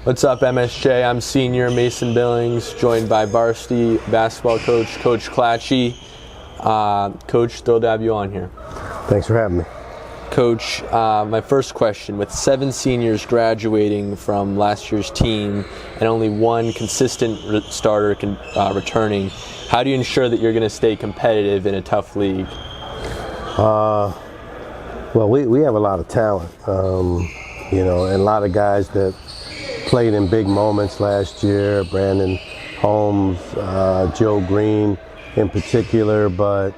What's up, MSJ? I'm senior Mason Billings, joined by Varsity basketball coach, Coach Clatchy. Coach, thrilled to have you on here. Thanks for having me. Coach, my first question, with 7 seniors graduating from last year's team and only one consistent starter returning, how do you ensure that you're going to stay competitive in a tough league? Well, we have a lot of talent, and a lot of guys that played in big moments last year. Brandon Holmes, Joe Green in particular, but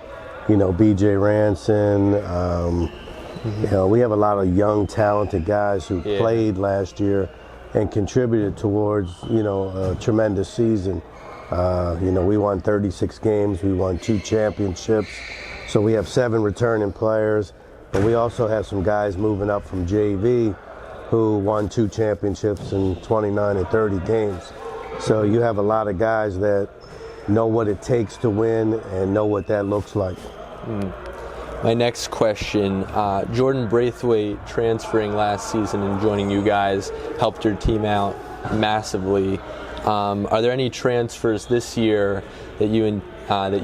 BJ Ranson. We have a lot of young, talented guys who played last year and contributed towards a tremendous season. We won 36 games. We won 2 championships. So we have 7 returning players, but we also have some guys moving up from JV who won 2 championships in 29 and 30 games. So you have a lot of guys that know what it takes to win and know what that looks like. My next question, Jordan Braithwaite transferring last season and joining you guys helped your team out massively. Are there any transfers this year that you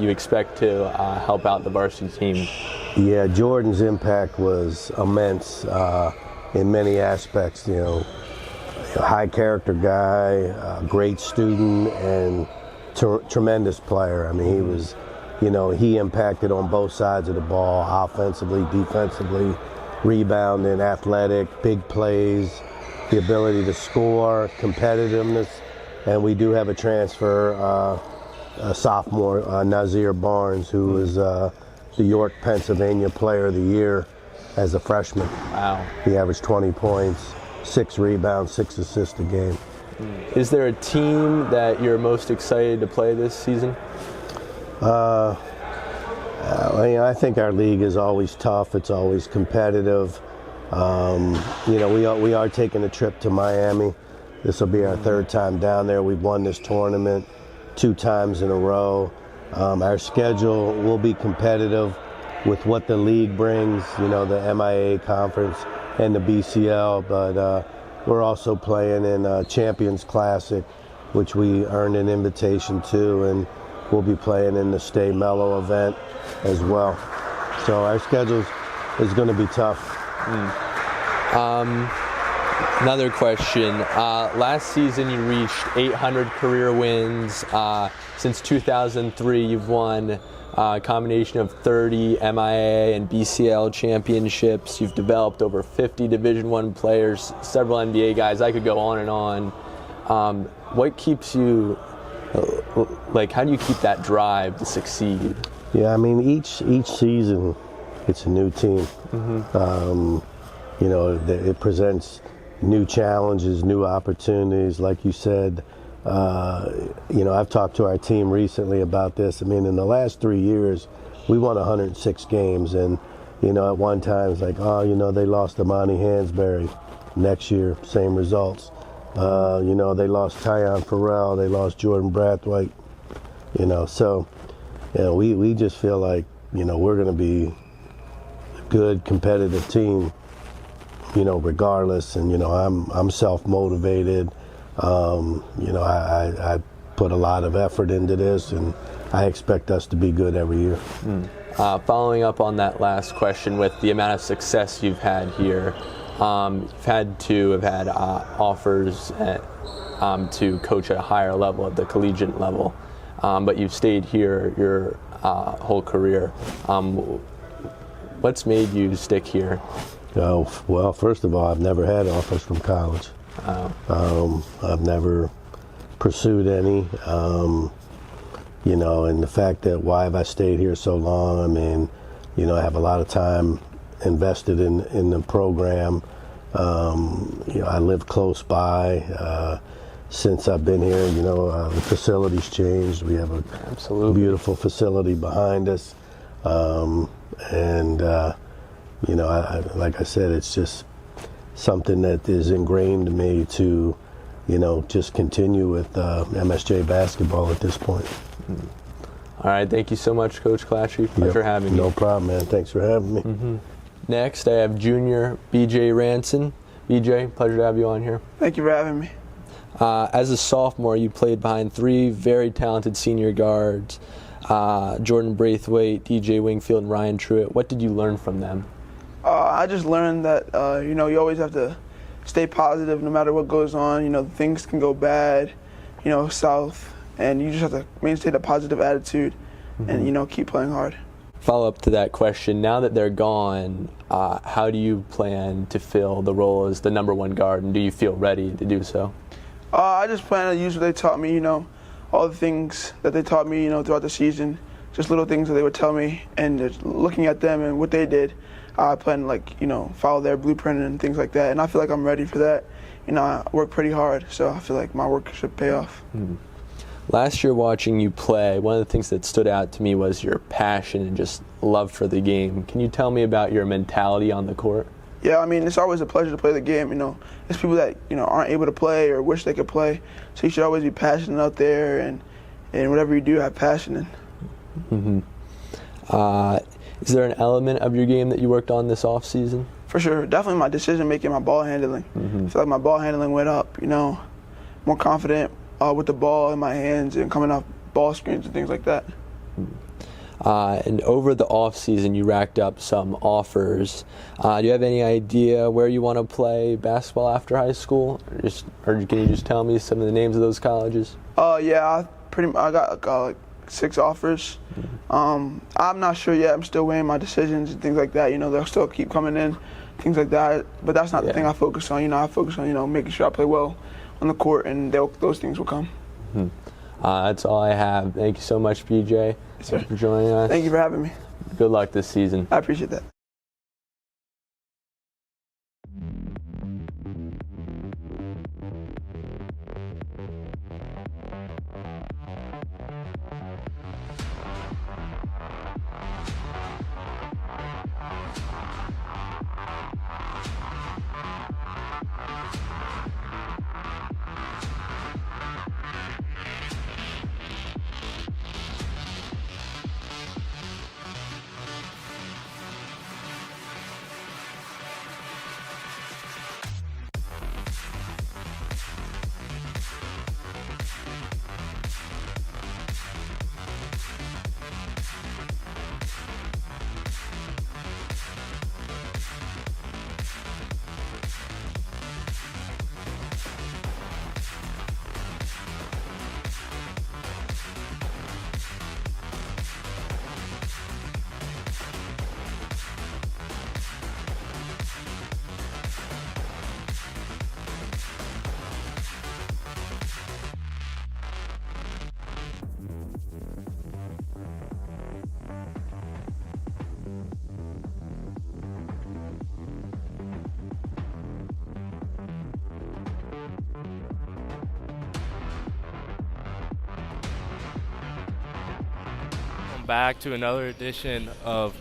expect to help out the varsity team? Yeah, Jordan's impact was immense in many aspects. High character guy, great student, and tremendous player. I mean, he was, he impacted on both sides of the ball, offensively, defensively, rebounding, athletic, big plays, the ability to score, competitiveness. And we do have a transfer, a sophomore, Nazir Barnes, who is the York, Pennsylvania Player of the Year as a freshman. Wow. He averaged 20 points, 6 rebounds, 6 assists a game. Is there a team that you're most excited to play this season? I think our league is always tough. It's always competitive. We are taking a trip to Miami. This will be our 3rd time down there. We've won this tournament 2 times in a row. Our schedule will be competitive with what the league brings, the MIA conference and the BCL, but we're also playing in Champions Classic, which we earned an invitation to, and we'll be playing in the Stay Mellow event as well. So our schedule is going to be tough. Another question. Last season you reached 800 career wins. Since 2003 you've won a combination of 30 MIA and BCL championships. You've developed over 50 Division I players, several NBA guys. I could go on and on. What keeps you, how do you keep that drive to succeed? Yeah, I mean, each season it's a new team. It presents new challenges, new opportunities. Like you said, I've talked to our team recently about this. I mean, in the last 3 years, we won 106 games. And, at one time it's like, they lost Amani Hansberry. Next year, same results. They lost Tyon Farrell. They lost Jordan Braithwaite. We just feel like, we're going to be a good, competitive team, regardless. And, I'm self-motivated. I put a lot of effort into this, and I expect us to be good every year. Following up on that last question, with the amount of success you've had here, you've had to have had offers to coach at a higher level, at the collegiate level, but you've stayed here your whole career. What's made you stick here? Well, first of all, I've never had offers from college. I've never pursued any, and the fact that why have I stayed here so long? I mean, I have a lot of time invested in the program. I live close by. Since I've been here, the facility's changed. We have a beautiful facility behind us, like I said, it's just something that is ingrained in me to, just continue with MSJ basketball at this point. All right, thank you so much, Coach Clatchy. Pleasure having me. No problem, man. Thanks for having me. Next, I have junior BJ Ranson. BJ, pleasure to have you on here. Thank you for having me. As a sophomore, you played behind 3 very talented senior guards, Jordan Braithwaite, DJ Wingfield, and Ryan Truitt. What did you learn from them? I just learned that, you always have to stay positive no matter what goes on. Things can go bad, south, and you just have to maintain a positive attitude and, keep playing hard. Follow up to that question, now that they're gone, how do you plan to fill the role as the number 1 guard, and do you feel ready to do so? I just plan to use what they taught me, all the things that they taught me, throughout the season, just little things that they would tell me, and just looking at them and what they did, I plan to, follow their blueprint and things like that, and I feel like I'm ready for that. I work pretty hard, so I feel like my work should pay off. Last year watching you play, one of the things that stood out to me was your passion and just love for the game. Can you tell me about your mentality on the court? Yeah, it's always a pleasure to play the game. There's people that, aren't able to play or wish they could play. So you should always be passionate out there, and whatever you do, have passion in. Is there an element of your game that you worked on this off season? For sure. Definitely my decision making, my ball handling. I feel like my ball handling went up, more confident with the ball in my hands and coming off ball screens and things like that. And over the off season, you racked up some offers. Do you have any idea where you want to play basketball after high school? Or can you just tell me some of the names of those colleges? Yeah, I got like 6 offers. I'm not sure yet. I'm still weighing my decisions and things like that. They'll still keep coming in, things like that. But that's not the thing I focus on. I focus on making sure I play well on the court, and those things will come. That's all I have. Thank you so much, BJ, for joining us. Thank you for having me. Good luck this season. I appreciate that. Back to another edition of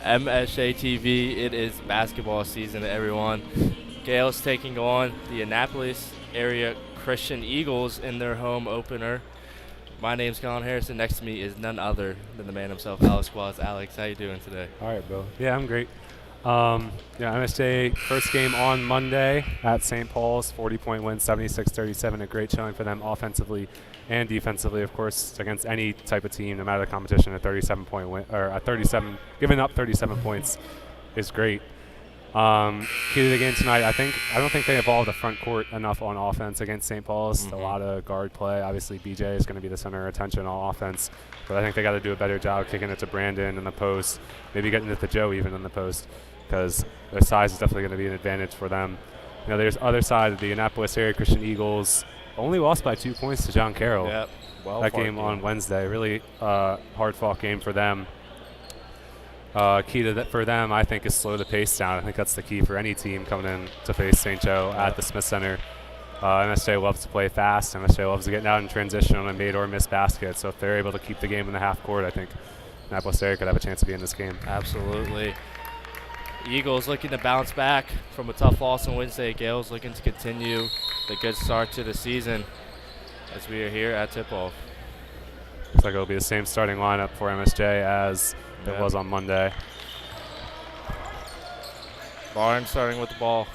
MSA TV. It is basketball season, everyone. Gales taking on the Annapolis area Christian Eagles in their home opener. My name's Colin Harrison. Next to me is none other than the man himself, Alex Quaz. Alex, how you doing today? All right, Bill. Yeah, I'm great. MSA first game on Monday at St. Paul's, 40-point win, 76-37. A great showing for them offensively and defensively, of course, against any type of team, no matter the competition. A 37-point win, or a 37, giving up 37 points is great. Key to the game tonight, I don't think they evolved the front court enough on offense against St. Paul's. A lot of guard play. Obviously, BJ is going to be the center of attention on offense, but I think they got to do a better job kicking it to Brandon in the post, maybe getting it to Joe even in the post, because their size is definitely going to be an advantage for them. There's other side of the Annapolis area Christian Eagles only lost by 2 points to John Carroll. Yep. That game on Wednesday, really hard-fought game for them. Key to that for them, I think, is slow the pace down. I think that's the key for any team coming in to face St. Joe at the Smith Center. MSJ loves to play fast. MSJ loves to get out in transition on a made or miss basket. So if they're able to keep the game in the half court, I think Annapolis area could have a chance to be in this game. Absolutely. Eagles looking to bounce back from a tough loss on Wednesday. Gales looking to continue the good start to the season as we are here at tip-off. Looks like it'll be the same starting lineup for MSJ as it was on Monday. Barnes starting with the ball.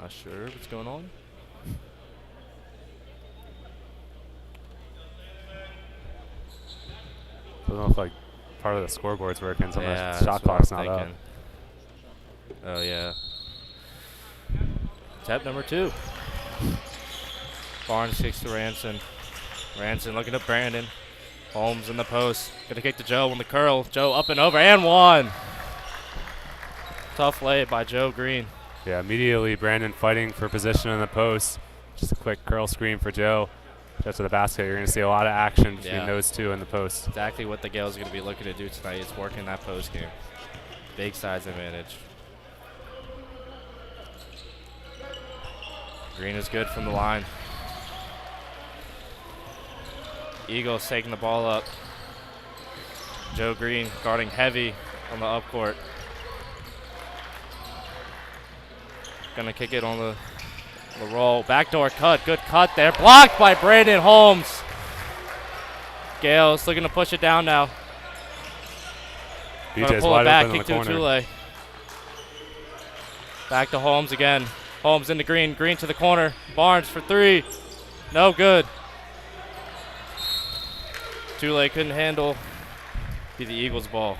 Not sure what's going on. Doesn't look like part of the scoreboard's working, so Yeah, the shot that's what clock's I'm not up. thinking. Oh, yeah. Tap number 2. Barnes kicks to Ranson. Ranson looking at Brandon. Holmes in the post. Gonna kick to Joe on the curl. Joe up and over and one. Tough lay by Joe Green. Yeah, immediately Brandon fighting for position in the post. Just a quick curl screen for Joe. Just to the basket. You're going to see a lot of action between those two in the post. Exactly what the Gales are going to be looking to do tonight is working that post game. Big size advantage. Green is good from the line. Eagles taking the ball up. Joe Green guarding heavy on the up court. Gonna kick it on the roll. Backdoor cut. Good cut there. Blocked by Brandon Holmes. Gales looking to push it down now. BJ's pull wide it back. open in Kick the to corner. Tule. Back to Holmes again. Holmes into Green. Green to the corner. Barnes for 3. No good. Tule couldn't handle. Be the Eagles' ball.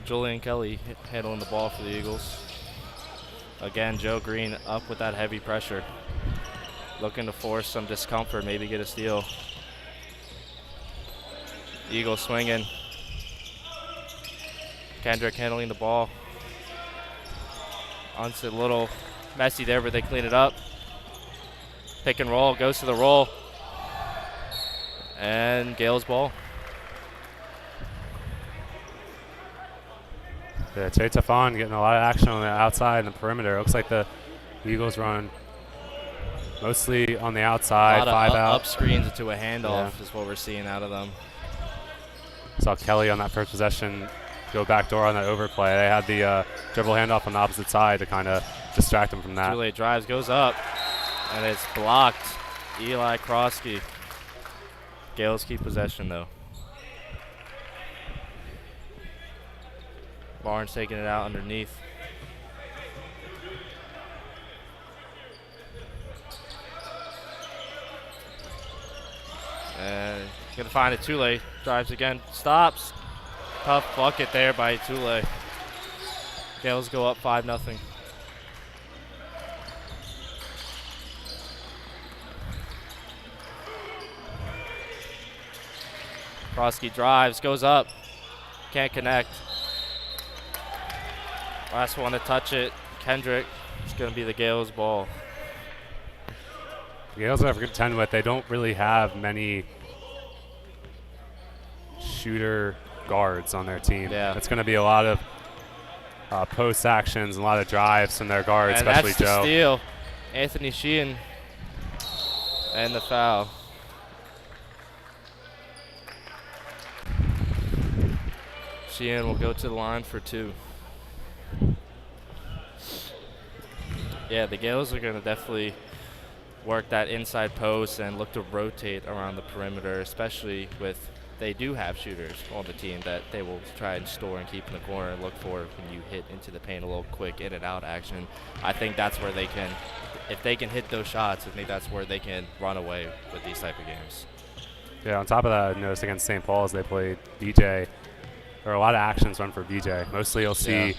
Julian Kelly handling the ball for the Eagles. Again, Joe Green up with that heavy pressure. Looking to force some discomfort, maybe get a steal. Eagles swinging. Kendrick handling the ball. It's a little messy there, but they clean it up. Pick and roll, goes to the roll. And Gale's ball. Yeah, Che Tafon getting a lot of action on the outside and the perimeter. Looks like the Eagles run mostly on the outside, a lot 5 of out. up screens into a handoff is what we're seeing out of them. Saw Kelly on that first possession go back door on that overplay. They had the dribble handoff on the opposite side to kind of distract them from that. Juliet drives, goes up, and it's blocked. Eli Krosky. Gales keep possession, though. Barnes taking it out underneath. And gonna find it. Tule drives again, stops. Tough bucket there by Tule. Gales go up 5-0. Krosky drives, goes up, can't connect. Last one to touch it, Kendrick. It's going to be the Gales' ball. The Gales have to contend with. They don't really have many shooter guards on their team. Yeah. It's going to be a lot of post actions and a lot of drives from their guards, And especially that's the Joe. steal. Anthony Sheehan and the foul. Sheehan will go to the line for 2. Yeah, the Gales are going to definitely work that inside post and look to rotate around the perimeter, especially with they do have shooters on the team that they will try and store and keep in the corner and look for when you hit into the paint a little quick in and out action. I think that's where they can, if they can hit those shots, I think that's where they can run away with these type of games. Yeah, on top of that, I noticed against St. Paul's they played BJ. There are a lot of actions run for BJ. Mostly you'll see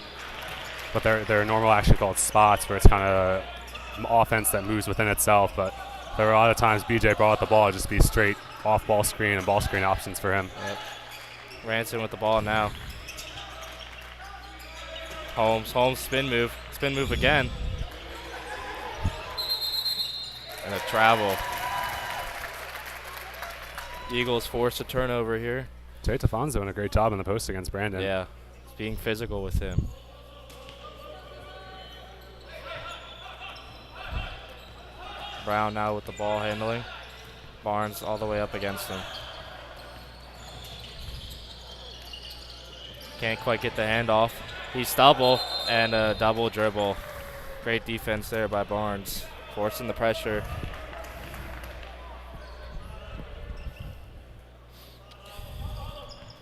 but they're a normal action called spots where it's kind of offense that moves within itself. But there were a lot of times BJ brought out the ball, just be straight off ball screen and ball screen options for him. Yep. Ranson with the ball now. Holmes spin move again. And a travel. Eagles force a turnover here. Jay Tafon's doing a great job in the post against Brandon. Yeah, being physical with him. Brown now with the ball handling. Barnes all the way up against him. Can't quite get the handoff. He's double and a double dribble. Great defense there by Barnes, forcing the pressure.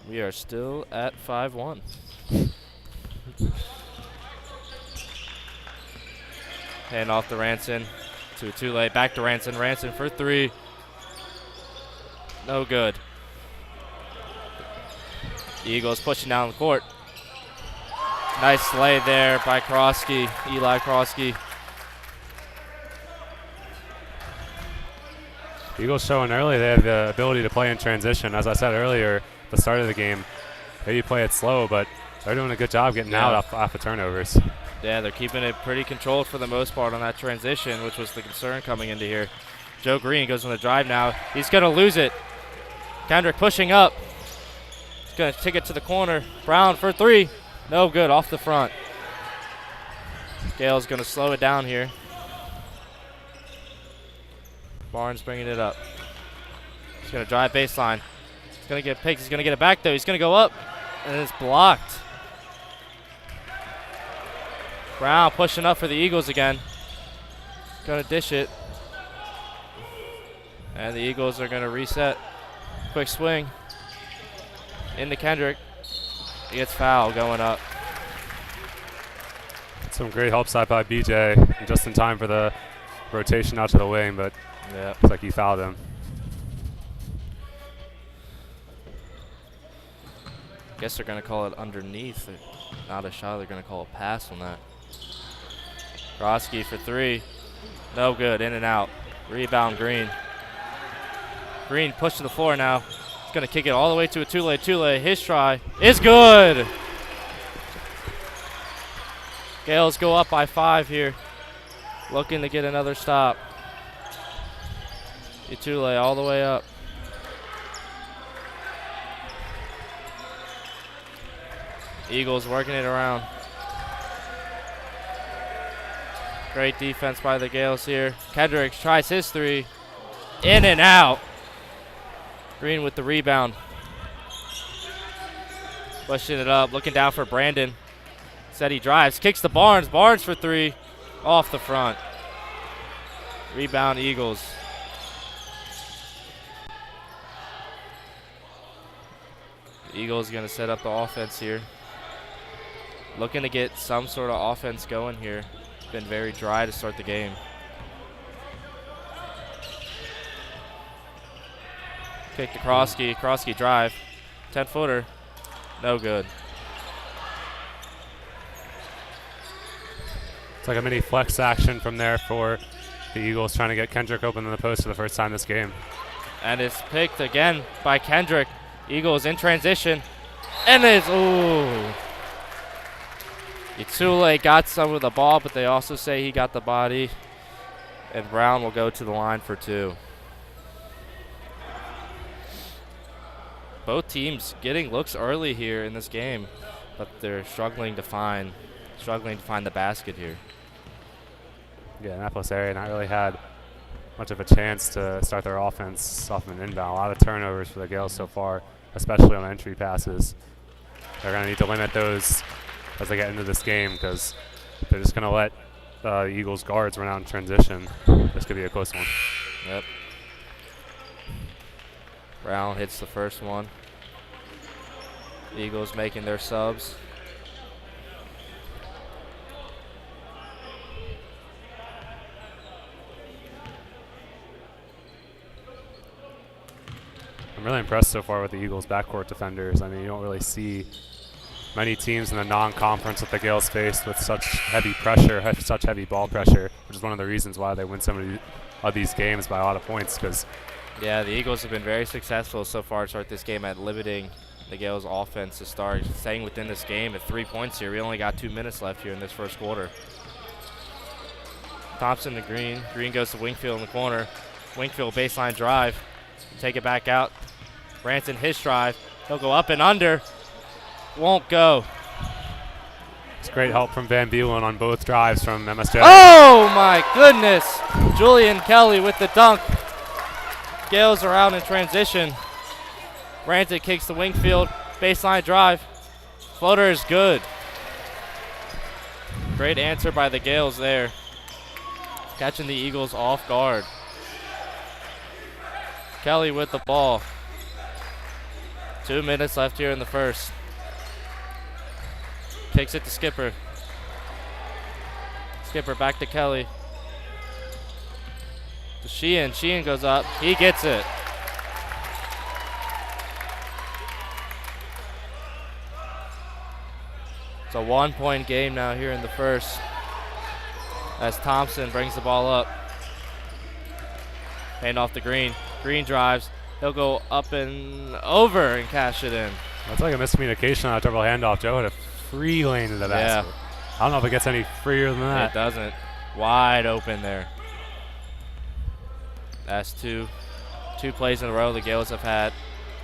We are still at 5-1. Hand off to Ranson. Too late. Back to Ranson. Ranson for three. No good. The Eagles pushing down the court. Nice lay there by Krosky, Eli Krosky. Eagles showing early they have the ability to play in transition. As I said earlier, at the start of the game, maybe play it slow, but they're doing a good job getting out off of turnovers. Yeah, they're keeping it pretty controlled for the most part on that transition, which was the concern coming into here. Joe Green goes on the drive now. He's going to lose it. Kendrick pushing up. He's going to take it to the corner. Brown for three. No good, off the front. Gale's going to slow it down here. Barnes bringing it up. He's going to drive baseline. He's going to get picked. He's going to get it back, though. He's going to go up, and it's blocked. Brown pushing up for the Eagles again. Going to dish it. And the Eagles are going to reset. Quick swing. Into Kendrick. He gets fouled going up. Some great help side by BJ, just in time for the rotation out to the wing, but looks like he fouled him. Guess they're going to call it underneath. Not a shot. They're going to call a pass on that. Krosky for three. No good. In and out. Rebound, Green. Green pushed to the floor now. He's going to kick it all the way to a Tule. Tule, his try is good. Gales go up by 5 here. Looking to get another stop. Itule all the way up. Eagles working it around. Great defense by the Gales here. Kendrick tries his three. In and out. Green with the rebound. Pushing it up, looking down for Brandon. Said he drives, kicks to Barnes. Barnes for three. Off the front. Rebound, Eagles. The Eagles going to set up the offense here. Looking to get some sort of offense going here. It's been very dry to start the game. Kick to Krosky. Krosky drive. 10-footer. No good. It's like a mini flex action from there for the Eagles, trying to get Kendrick open in the post for the first time this game. And it's picked again by Kendrick. Eagles in transition. And it's, ooh. Itule got some of the ball, but they also say he got the body. And Brown will go to the line for 2. Both teams getting looks early here in this game, but they're struggling to find the basket here. Yeah, Annapolis area not really had much of a chance to start their offense off of an inbound. A lot of turnovers for the Gales so far, especially on entry passes. They're going to need to limit those as they get into this game, because they're just going to let the Eagles guards run out in transition. This could be a close one. Yep. Brown hits the first one. Eagles making their subs. I'm really impressed so far with the Eagles' backcourt defenders. I mean, you don't really see many teams in the non-conference that the Gales faced with such heavy pressure, such heavy ball pressure, which is one of the reasons why they win some of these games by a lot of points. Because yeah, the Eagles have been very successful so far to start this game at limiting the Gales' offense to start staying within this game at 3 points here. We only got 2 minutes left here in this first quarter. Thompson to Green. Green goes to Wingfield in the corner. Wingfield baseline drive. Take it back out. Branson his drive. He'll go up and under. Won't go. It's great help from Van Bulen on both drives from MSJ. Oh my goodness. Julian Kelly with the dunk. Gales are out in transition. Branson kicks the Wingfield. Baseline drive. Floater is good. Great answer by the Gales there. Catching the Eagles off guard. Kelly with the ball. 2 minutes left here in the first. Takes it to Skipper. Skipper back to Kelly. To Sheehan. Sheehan goes up. He gets it. It's a 1-point game now here in the first as Thompson brings the ball up. Hand off to Green. Green drives. He'll go up and over and cash it in. That's like a miscommunication on a double handoff. Joe had a free lane to the basket. I don't know if it gets any freer than that. It doesn't. Wide open there. That's two plays in a row the Gales have had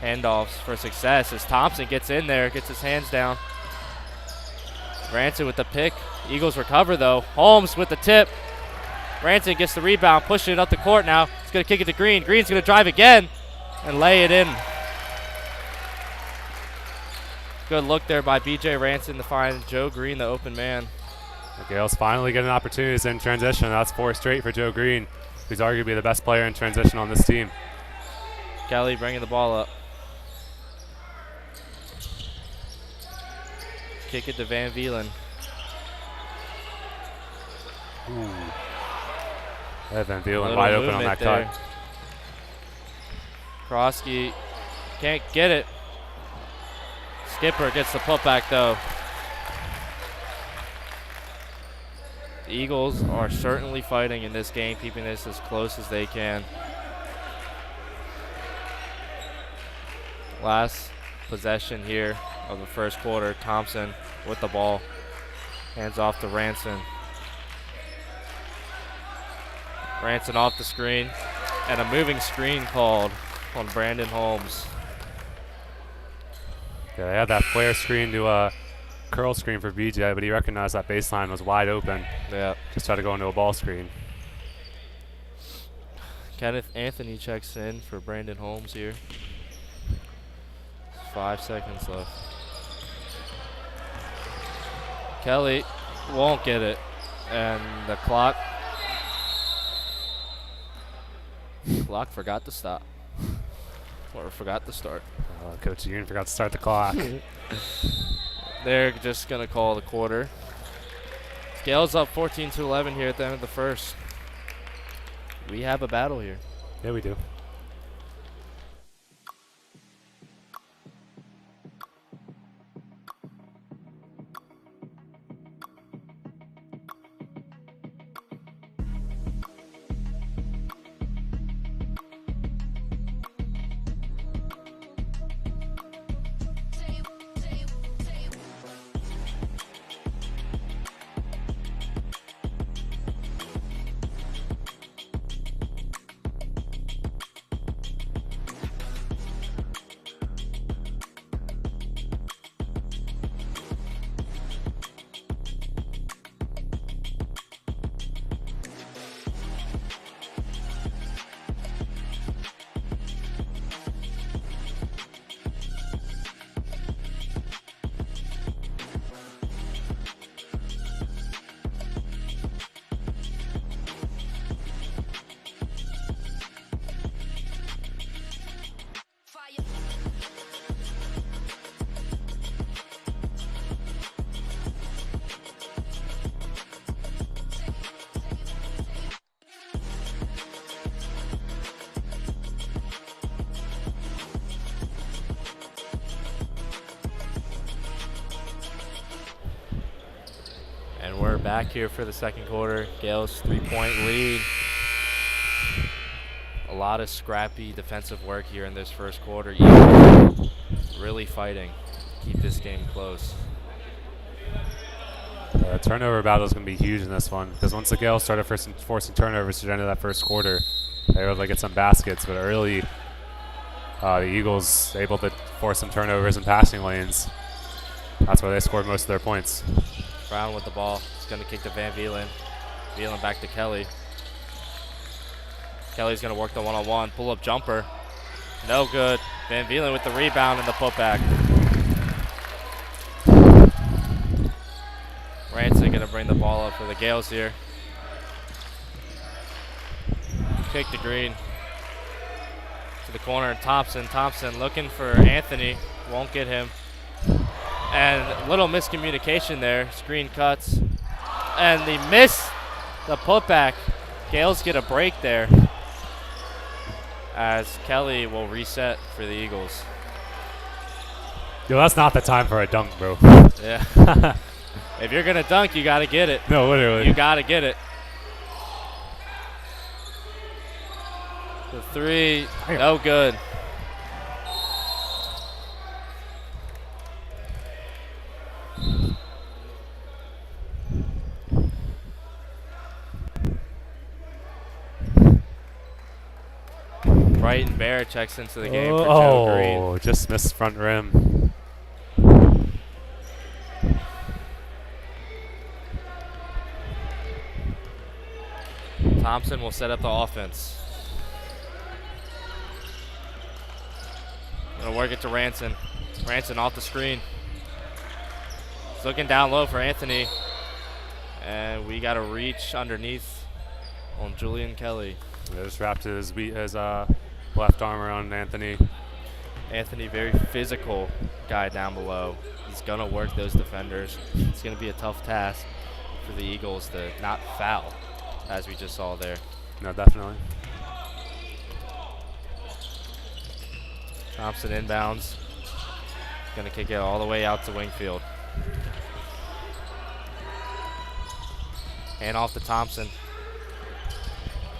handoffs for success as Thompson gets in there, gets his hands down. Ranson with the pick. Eagles recover though. Holmes with the tip. Ranson gets the rebound, pushing it up the court now. He's going to kick it to Green. Green's going to drive again and lay it in. Good look there by B.J. Ranson to find Joe Green, the open man. The Gales finally get an opportunity in transition. That's 4 straight for Joe Green, who's arguably the best player in transition on this team. Kelly bringing the ball up. Kick it to Van Veelen. Van Veelen wide open on that there. cut. Krosky can't get it. Skipper gets the putback though. The Eagles are certainly fighting in this game, keeping this as close as they can. Last possession here of the first quarter. Thompson with the ball. Hands off to Ranson. Ranson off the screen. And a moving screen called on Brandon Holmes. Yeah, they had that flare screen to a curl screen for BJ, but he recognized that baseline was wide open. Yeah. Just tried to go into a ball screen. Kenneth Anthony checks in for Brandon Holmes here. 5 seconds left. Kelly won't get it. And the clock forgot to stop. Or forgot to start. Coach Yoon forgot to start the clock. They're just going to call the quarter. Gales up 14-11 here at the end of the first. We have a battle here. Yeah, we do. And we're back here for the second quarter. Gales 3-point lead. A lot of scrappy defensive work here in this first quarter. Eagles really fighting. Keep this game close. Turnover battle is going to be huge in this one because once the Gales started forcing turnovers to the end of that first quarter, they were able to get some baskets, but early the Eagles able to force some turnovers in passing lanes. That's where they scored most of their points. Brown with the ball. He's going to kick to Van Veelen. Veelen back to Kelly. Kelly's going to work the one-on-one. Pull-up jumper. No good. Van Veelen with the rebound and the putback. Ranson going to bring the ball up for the Gales here. Kick to Green. To the corner. Thompson. Thompson looking for Anthony. Won't get him. And a little miscommunication there. Screen cuts. And they miss the putback. Gales get a break there as Kelly will reset for the Eagles. Yo, that's not the time for a dunk, bro. Yeah. If you're going to dunk, you got to get it. No, literally. You got to get it. The three, no good. Brighton Bear checks into the game for Joe Green. Oh, just missed front rim. Thompson will set up the offense. Gonna work it to Ranson. Ranson off the screen. He's looking down low for Anthony. And we got a reach underneath on Julian Kelly. Yeah, just wrapped his left arm around Anthony. Anthony, very physical guy down below. He's gonna work those defenders. It's gonna be a tough task for the Eagles to not foul, as we just saw there. No, definitely. Thompson inbounds. Gonna kick it all the way out to Wingfield. Hand off to Thompson.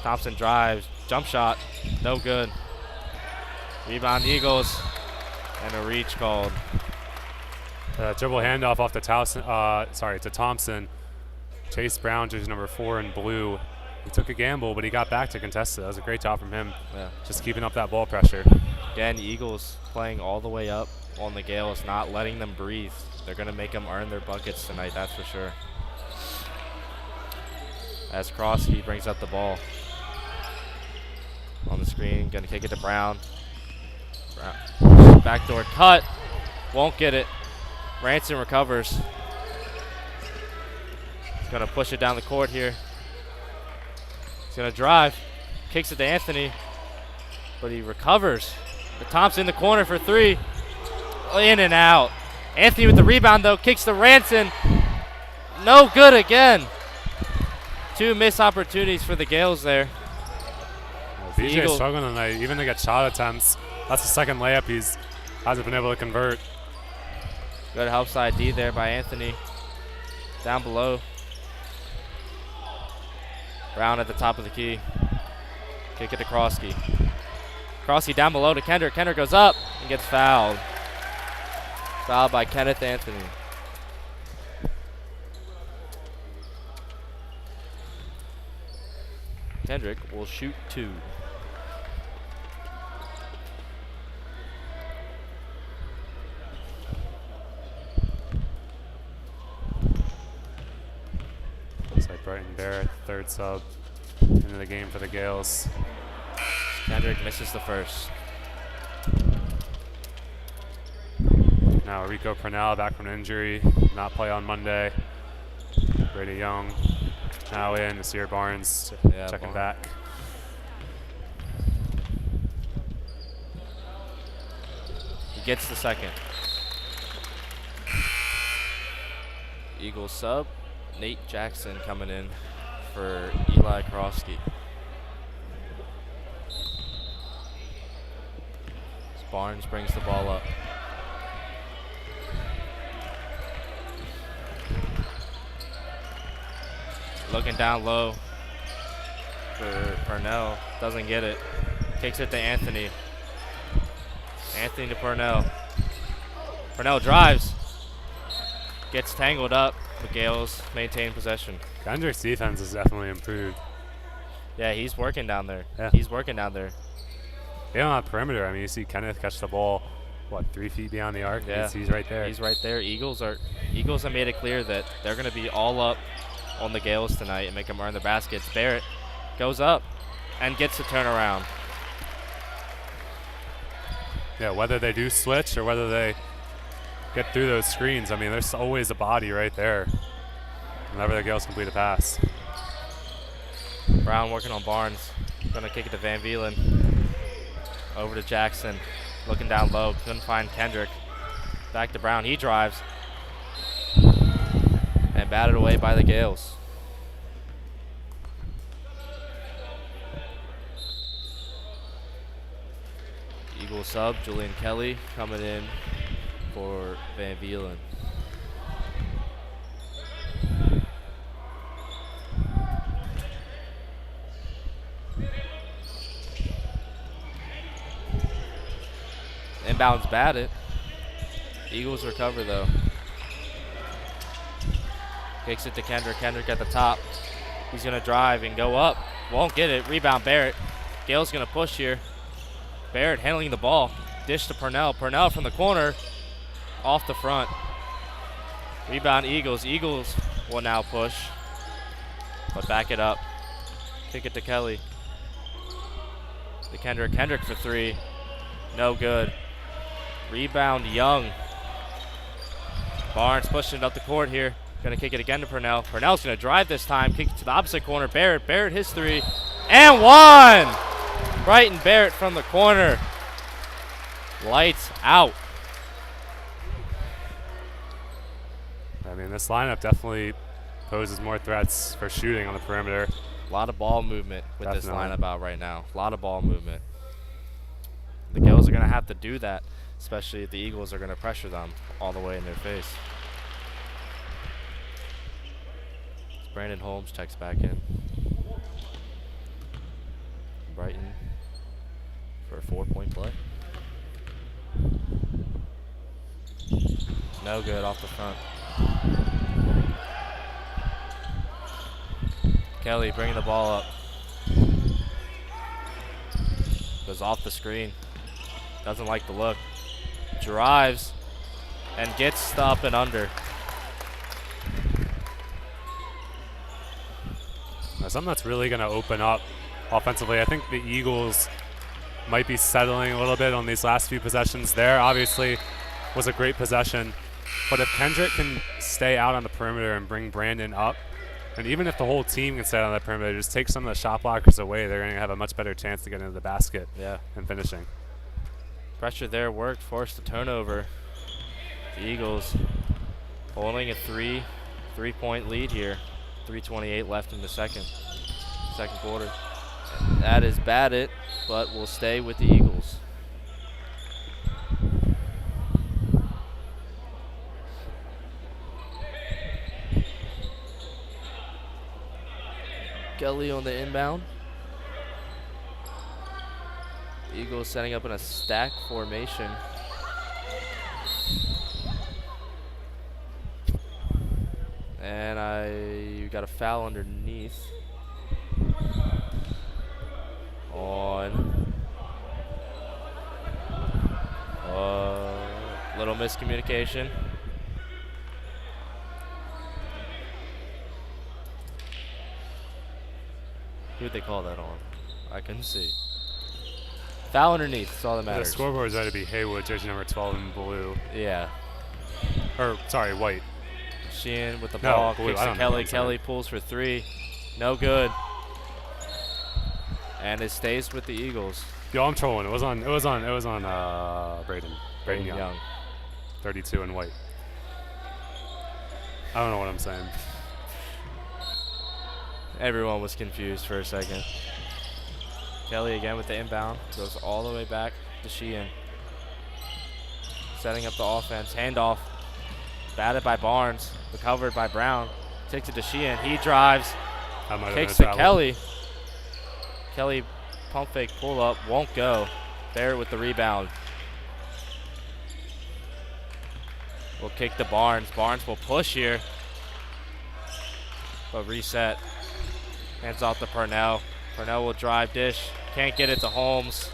Thompson drives, jump shot, no good. Rebound Eagles, and a reach called. Dribble handoff off to Thompson. Chase Brown, jersey number 4 in blue. He took a gamble, but he got back to contest it. That was a great job from him. Yeah. Just keeping up that ball pressure. Again, Eagles playing all the way up on the Gales, not letting them breathe. They're going to make them earn their buckets tonight, that's for sure. As Krosky brings up the ball. On the screen, going to kick it to Brown. Backdoor cut. Won't get it. Ranson recovers. He's going to push it down the court here. He's going to drive. Kicks it to Anthony. But he recovers. The Thompson in the corner for three. In and out. Anthony with the rebound, though. Kicks to Ranson. No good again. Two missed opportunities for the Gales there. BJ struggling tonight, even to get shot attempts. That's the second layup he's hasn't been able to convert. Good help side D there by Anthony. Down below. Brown at the top of the key. Kick it to Krosky. Krosky down below to Kendrick. Kendrick goes up and gets fouled. Fouled by Kenneth Anthony. Kendrick will shoot 2. Looks like Brighton Bear, third sub into the game for the Gales. Kendrick misses the first. Now Rico Purnell back from injury, not play on Monday. Brady Young now in. Nasir Barnes checking back. He gets the second. Eagles sub. Nate Jackson coming in for Eli Krosky. Barnes brings the ball up. Looking down low for Purnell. Doesn't get it. Kicks it to Anthony. Anthony to Purnell. Purnell drives. Gets tangled up. The Gales maintain possession. Kendrick's defense has definitely improved. Yeah, he's working down there. Yeah. He's working down there. Yeah, on that perimeter, I mean, you see Kenneth catch the ball, 3 feet beyond the arc? Yeah. He's right there. He's right there. Eagles have made it clear that they're going to be all up on the Gales tonight and make them earn their baskets. Barrett goes up and gets the turnaround. Yeah, whether they do switch or whether they get through those screens, I mean, there's always a body right there whenever the Gales complete a pass. Brown working on Barnes. Going to kick it to Van Vielen. Over to Jackson. Looking down low. Couldn't find Kendrick. Back to Brown. He drives. And batted away by the Gales. Eagle sub, Julian Kelly coming in for Van Vielen. Inbounds batted. Eagles recover though. Kicks it to Kendrick. Kendrick at the top. He's going to drive and go up. Won't get it. Rebound Barrett. Gale's going to push here. Barrett handling the ball. Dish to Purnell. Purnell from the corner. Off the front. Rebound Eagles. Eagles will now push. But back it up. Kick it to Kelly. To Kendrick. Kendrick for three. No good. Rebound Young. Barnes pushing it up the court here. Gonna kick it again to Purnell. Purnell's gonna drive this time. Kick it to the opposite corner. Barrett. Barrett his three. And one! Brighton Barrett from the corner. Lights out. I mean, this lineup definitely poses more threats for shooting on the perimeter. A lot of ball movement with Definitely. this lineup out right now. A lot of ball movement. The Gales are gonna have to do that, especially if the Eagles are gonna pressure them all the way in their face. Brandon Holmes checks back in. Brighton for a 4-point play. No good off the front. Kelly bringing the ball up. Goes off the screen. Doesn't like the look. Drives and gets the up and under. Something that's really going to open up offensively. I think the Eagles might be settling a little bit on these last few possessions. There obviously was a great possession, but if Kendrick can stay out on the perimeter and bring Brandon up, and even if the whole team can stay out on the perimeter, just take some of the shot blockers away, they're going to have a much better chance to get into the basket and finishing. Pressure there worked, forced a turnover. The Eagles holding a three-point lead here. 3:28 left in the second quarter. That is batted, but will stay with the Eagles. Kelly on the inbound. Eagles setting up in a stack formation. And you got a foul underneath on little miscommunication. Who would they call that on? I couldn't see. Foul underneath, that's all that The matters. scoreboard's going to be Haywood, jersey number 12 in blue. Yeah. Or, sorry, white. Sheehan with the No, ball, blue. kicks I to don't know what Kelly. I'm saying. Kelly pulls for three. No good. And it stays with the Eagles. Yo, I'm trolling. It was on Braden Young. 32 in white. I don't know what I'm saying. Everyone was confused for a second. Kelly again with the inbound. Goes all the way back to Sheehan. Setting up the offense. Handoff. Batted by Barnes. Recovered by Brown. Takes it to Sheehan. He drives. That might have Kicks been to a travel. Kelly. Kelly pump fake pull up. Won't go. Barrett with the rebound. Will kick to Barnes. Barnes will push here. But reset. Hands off to Purnell. Purnell will drive dish. Can't get it to Holmes.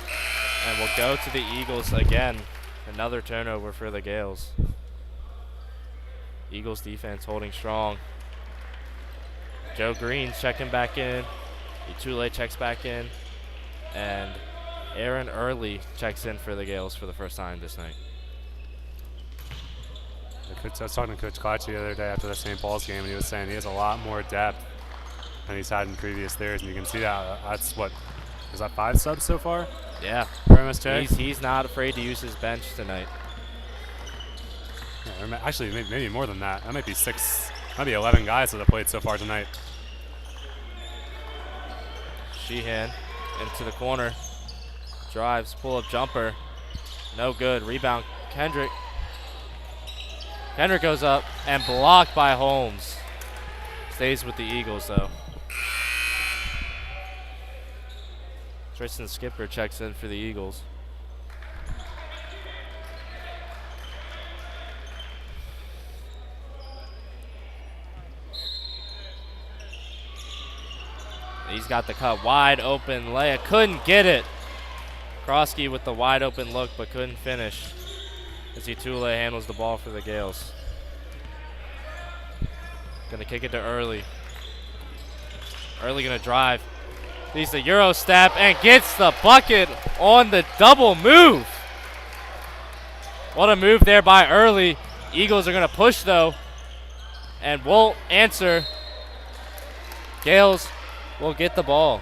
And will go to the Eagles again. Another turnover for the Gales. Eagles defense holding strong. Joe Green checking back in. Itule checks back in. And Aaron Early checks in for the Gales for the first time this night. I was talking to Coach Klatsche the other day after the St. Paul's game, and he was saying he has a lot more depth than he's had in previous years, and you can see that. That's what, is that 5 subs so far? Yeah. For MSJ? He's not afraid to use his bench tonight. Actually, maybe more than that. That might be 6, maybe 11 guys that have played so far tonight. Sheehan into the corner. Drives, pull-up jumper. No good. Rebound, Kendrick. Kendrick goes up and blocked by Holmes. Stays with the Eagles, though. Tristan Skipper checks in for the Eagles. He's got the cut. Wide open layup. Couldn't get it. Krosky with the wide open look, but couldn't finish. As Itule handles the ball for the Gales. Gonna kick it to Early. Early gonna drive. Needs the Euro step and gets the bucket on the double move. What a move there by Early. Eagles are gonna push though and won't answer. Gales will get the ball.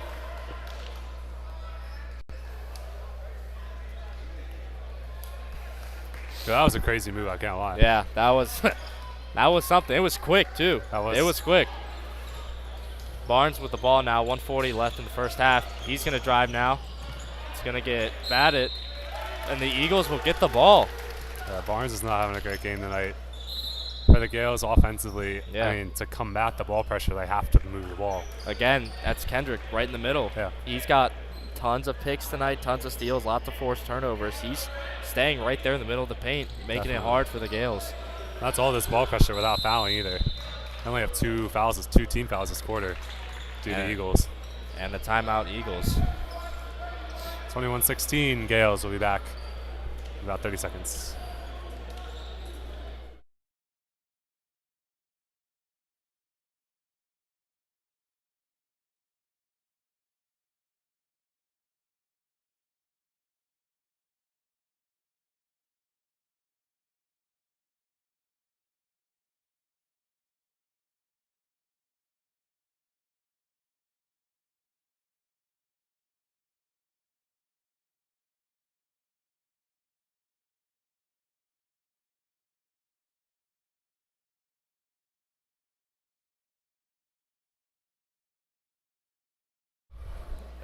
That was a crazy move, I can't lie. Yeah, that was that was something. It was quick too. It was quick. Barnes with the ball now, 1:40 left in the first half. He's gonna drive now. It's gonna get batted, and the Eagles will get the ball. Barnes is not having a great game tonight. For the Gales offensively, Yeah. I mean, to combat the ball pressure, they have to move the ball. Again, that's Kendrick right in the middle. Yeah. He's got tons of picks tonight, tons of steals, lots of forced turnovers. He's staying right there in the middle of the paint, making it hard for the Gales. That's all this ball pressure without fouling either. They only have 2 team fouls this quarter due to Eagles. And the timeout Eagles. 21-16, Gales will be back in about 30 seconds.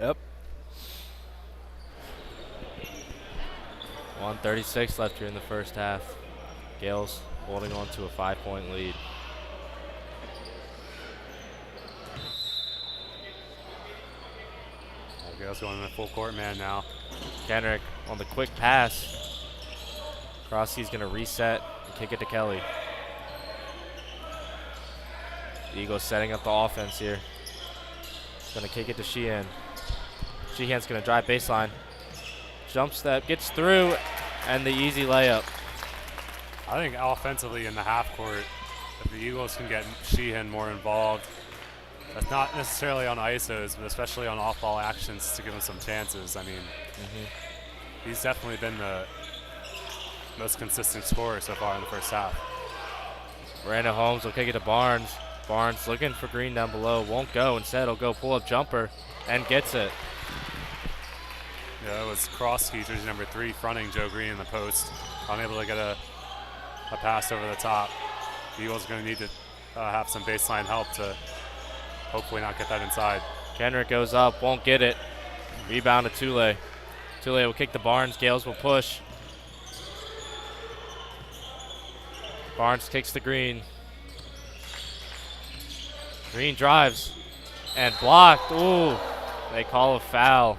Yep. 1:36 left here in the first half. Gales holding on to a 5-point lead. Gales going in the full court man now. Kendrick on the quick pass. Krosky's going to reset and kick it to Kelly. The Eagles setting up the offense here. Going to kick it to Sheehan. Sheehan's going to drive baseline. Jump step, gets through, and the easy layup. I think offensively in the half court, if the Eagles can get Sheehan more involved, that's not necessarily on ISOs, but especially on off-ball actions to give him some chances. I mean, he's definitely been the most consistent scorer so far in the first half. Brandon Holmes will kick it to Barnes. Barnes looking for Green down below, won't go. Instead, he'll go pull-up jumper and gets it. Yeah, it was Krosky, jersey number 3, fronting Joe Green in the post. Unable to get a pass over the top. The Eagles are going to need to have some baseline help to hopefully not get that inside. Kendrick goes up, won't get it. Rebound to Tule. Tule will kick to Barnes. Gales will push. Barnes kicks to Green. Green drives and blocked. Ooh, they call a foul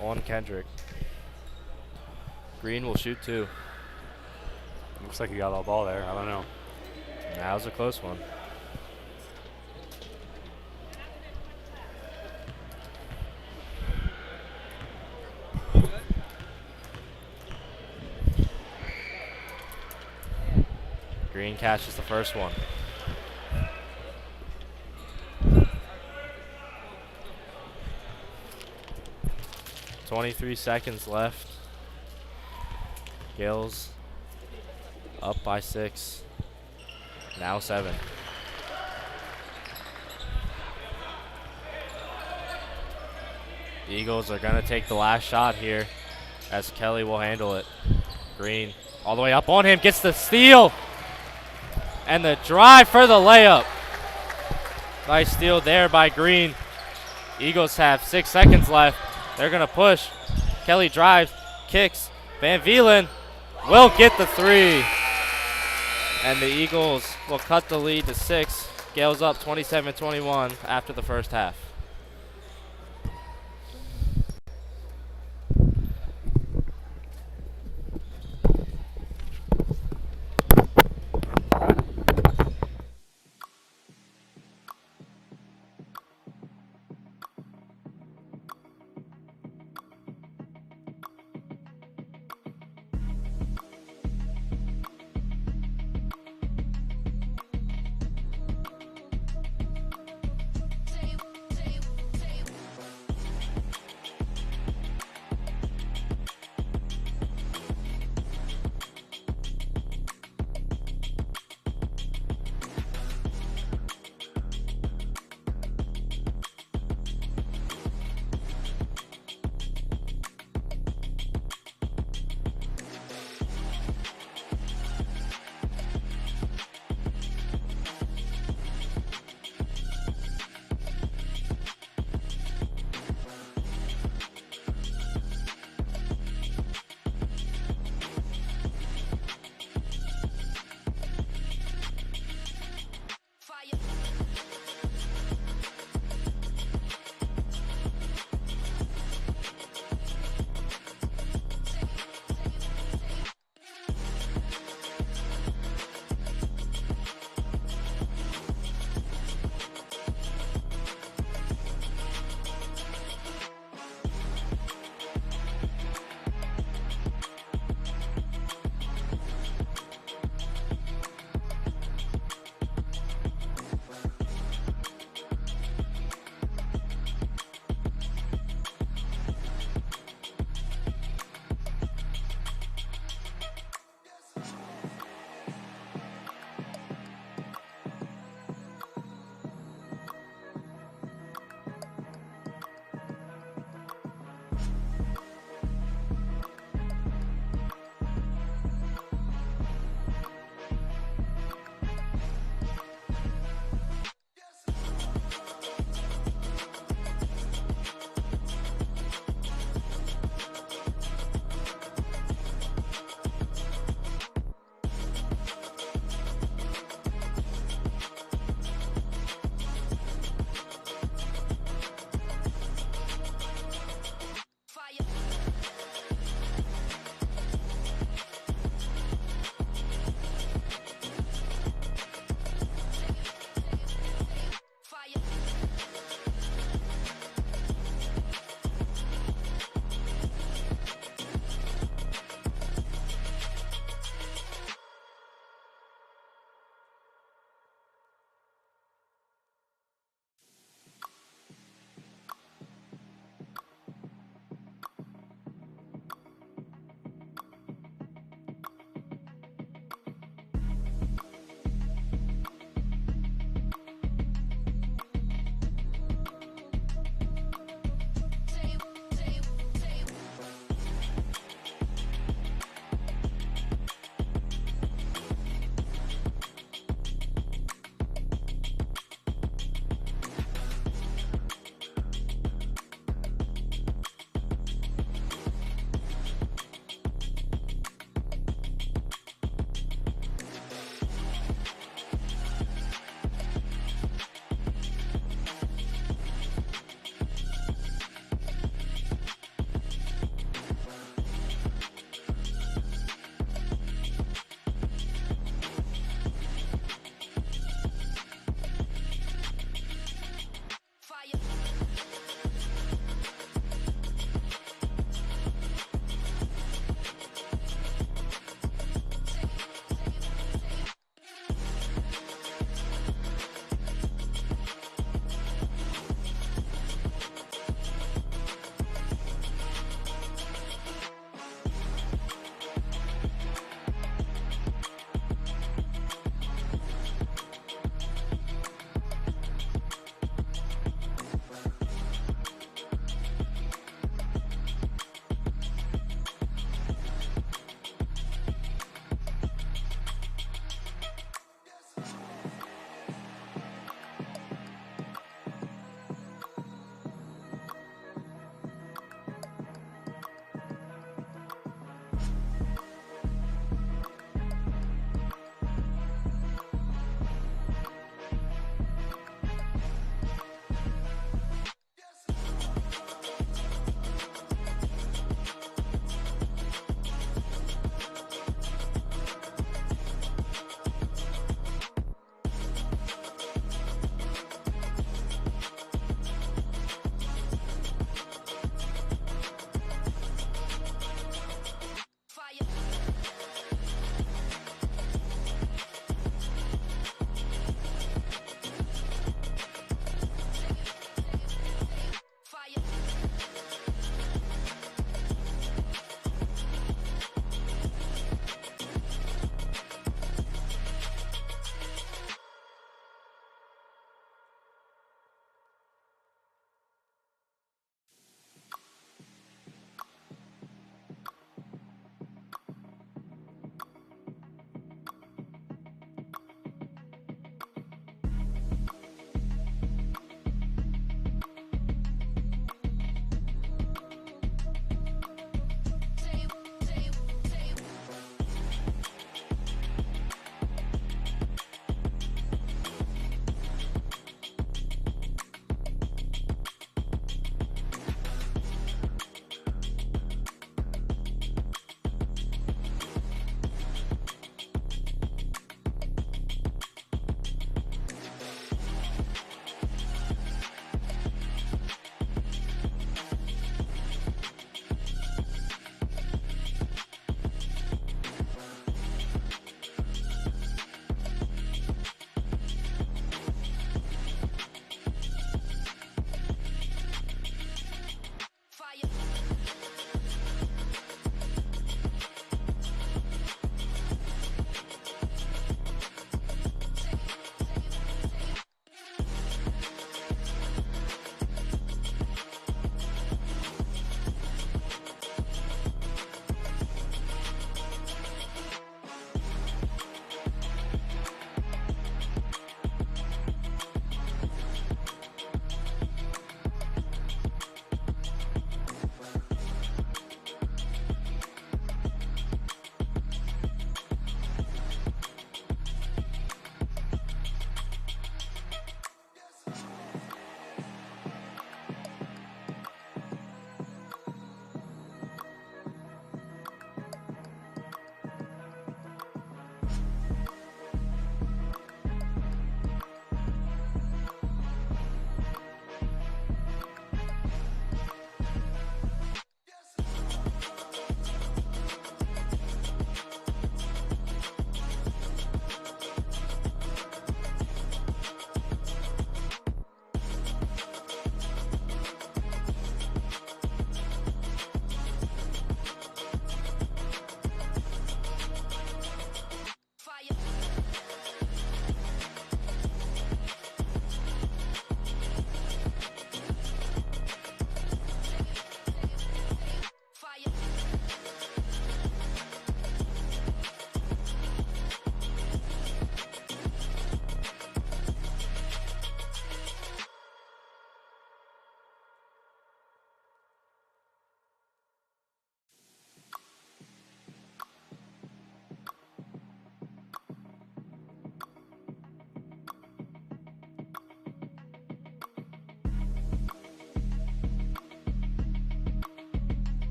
on Kendrick. Green will shoot 2. Looks like he got all ball there. I don't know. That was a close one. Green catches the first one. .23 seconds left. Gales up by 6. Now 7. The Eagles are going to take the last shot here as Kelly will handle it. Green All the way up on him, gets the steal. And the drive for the layup. Nice steal there by Green. Eagles have 6 seconds left. They're going to push. Kelly drives, kicks. Van Vielen will get the 3. And the Eagles will cut the lead to 6. Gales up 27-21 after the first half.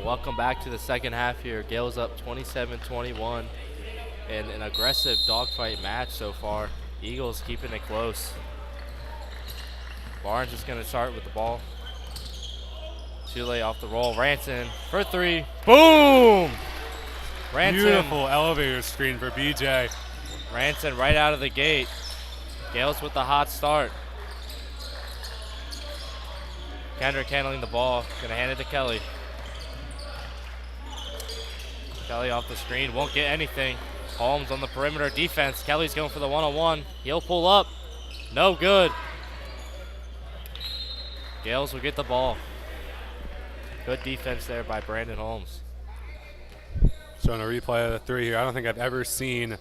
Welcome back to the second half here. Gales up 27-21 in an aggressive dogfight match so far. Eagles keeping it close. Barnes is going to start with the ball. Tule off the roll. Ranson for three. Boom! Ranson. Beautiful elevator screen for BJ. Ranson right out of the gate. Gales with the hot start. Kendrick handling the ball. Going to hand it to Kelly. Kelly off the screen. Won't get anything. Holmes on the perimeter defense. Kelly's going for the one-on-one. He'll pull up. No good. Gales will get the ball. Good defense there by Brandon Holmes. Showing a replay of the three here. I don't think I've ever seen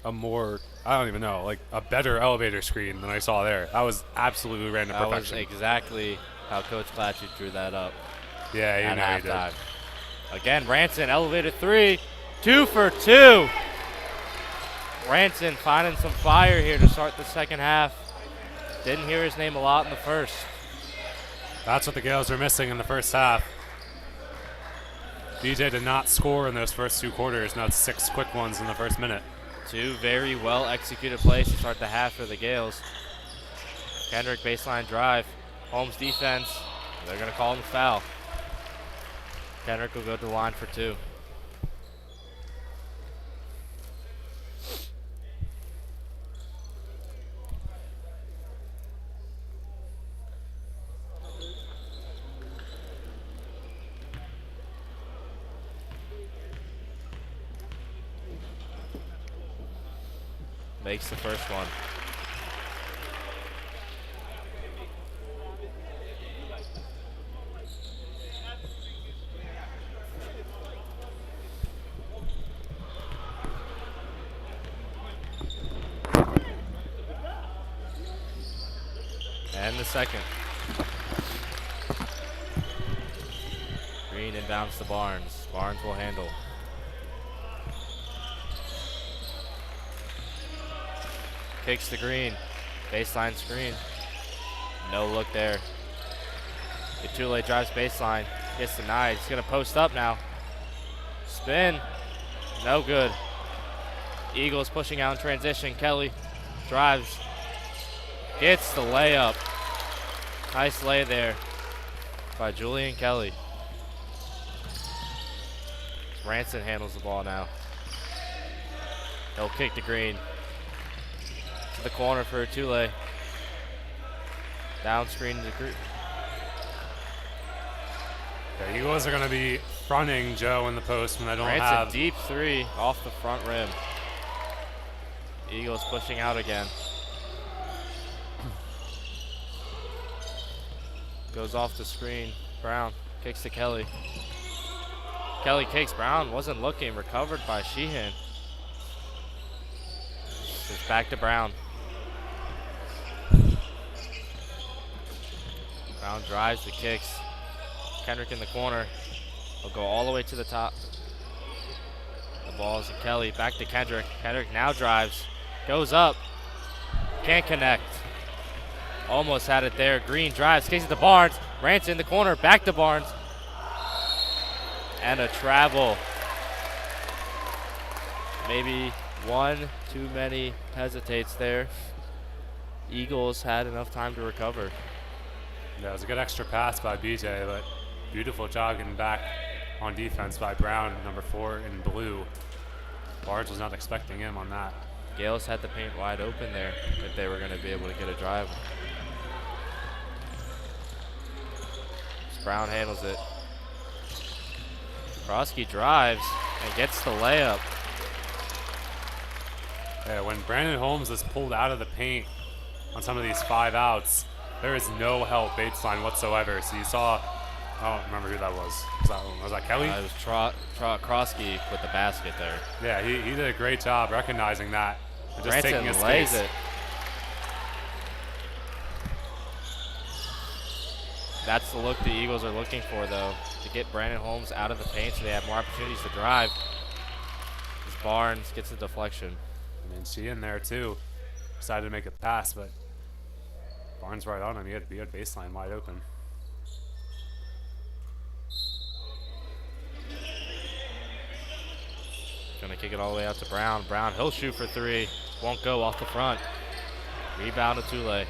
a more, I don't even know, like a better elevator screen than I saw there. That was absolutely random perfection. That was exactly how Coach Clatchy drew that up. Yeah, you know he did. Halftime. Again, Ranson, elevator three. 2 for 2. Ranson finding some fire here to start the second half. Didn't hear his name a lot in the first. That's what the Gales are missing in the first half. BJ did not score in those first 2 quarters. Now it's 6 quick ones in the first minute. 2 very well executed plays to start the half for the Gales. Kendrick baseline drive. Holmes defense. They're going to call him a foul. Kendrick will go to the line for 2. Makes the first one. And the second. Green inbounds to Barnes. Barnes will handle. Kicks to Green. Baseline screen. No look there. Itule drives baseline. Gets denied. He's going to post up now. Spin. No good. Eagles pushing out in transition. Kelly drives. Gets the layup. Nice lay there by Julian Kelly. Ranson handles the ball now. He'll kick to Green. To the corner for Tule. Down screen to Green. The Eagles are going to be fronting Joe in the post when they don't Ranson have. Deep three off the front rim. Eagles pushing out again. Goes off the screen. Brown kicks to Kelly. Kelly kicks. Brown wasn't looking. Recovered by Sheehan. It's back to Brown. Brown drives the kicks. Kendrick in the corner. He'll go all the way to the top. The ball is to Kelly. Back to Kendrick. Kendrick now drives. Goes up. Can't connect. Almost had it there. Green drives. Kicks it to Barnes. Ranson in the corner. Back to Barnes. And a travel. Maybe one too many hesitates there. Eagles had enough time to recover. Yeah, it was a good extra pass by BJ, but beautiful jogging back on defense by Brown, number 4 in blue. Barnes was not expecting him on that. Gales had the paint wide open there if they were going to be able to get a drive. Brown handles it. Krosky drives and gets the layup. Yeah, when Brandon Holmes is pulled out of the paint on some of these 5 outs, there is no help baseline whatsoever. So you saw, I don't remember who that was. Was that Kelly? It was Krosky with the basket there. Yeah, he did a great job recognizing that and just Ranson taking his lays space. it. That's the look the Eagles are looking for, though, to get Brandon Holmes out of the paint so they have more opportunities to drive. As Barnes gets a deflection. And she in there too. Decided to make a pass, but Barnes right on him. He had baseline wide open. gonna kick it all the way out to Brown. Brown, he'll shoot for three. Won't go off the front. Rebound to Tule.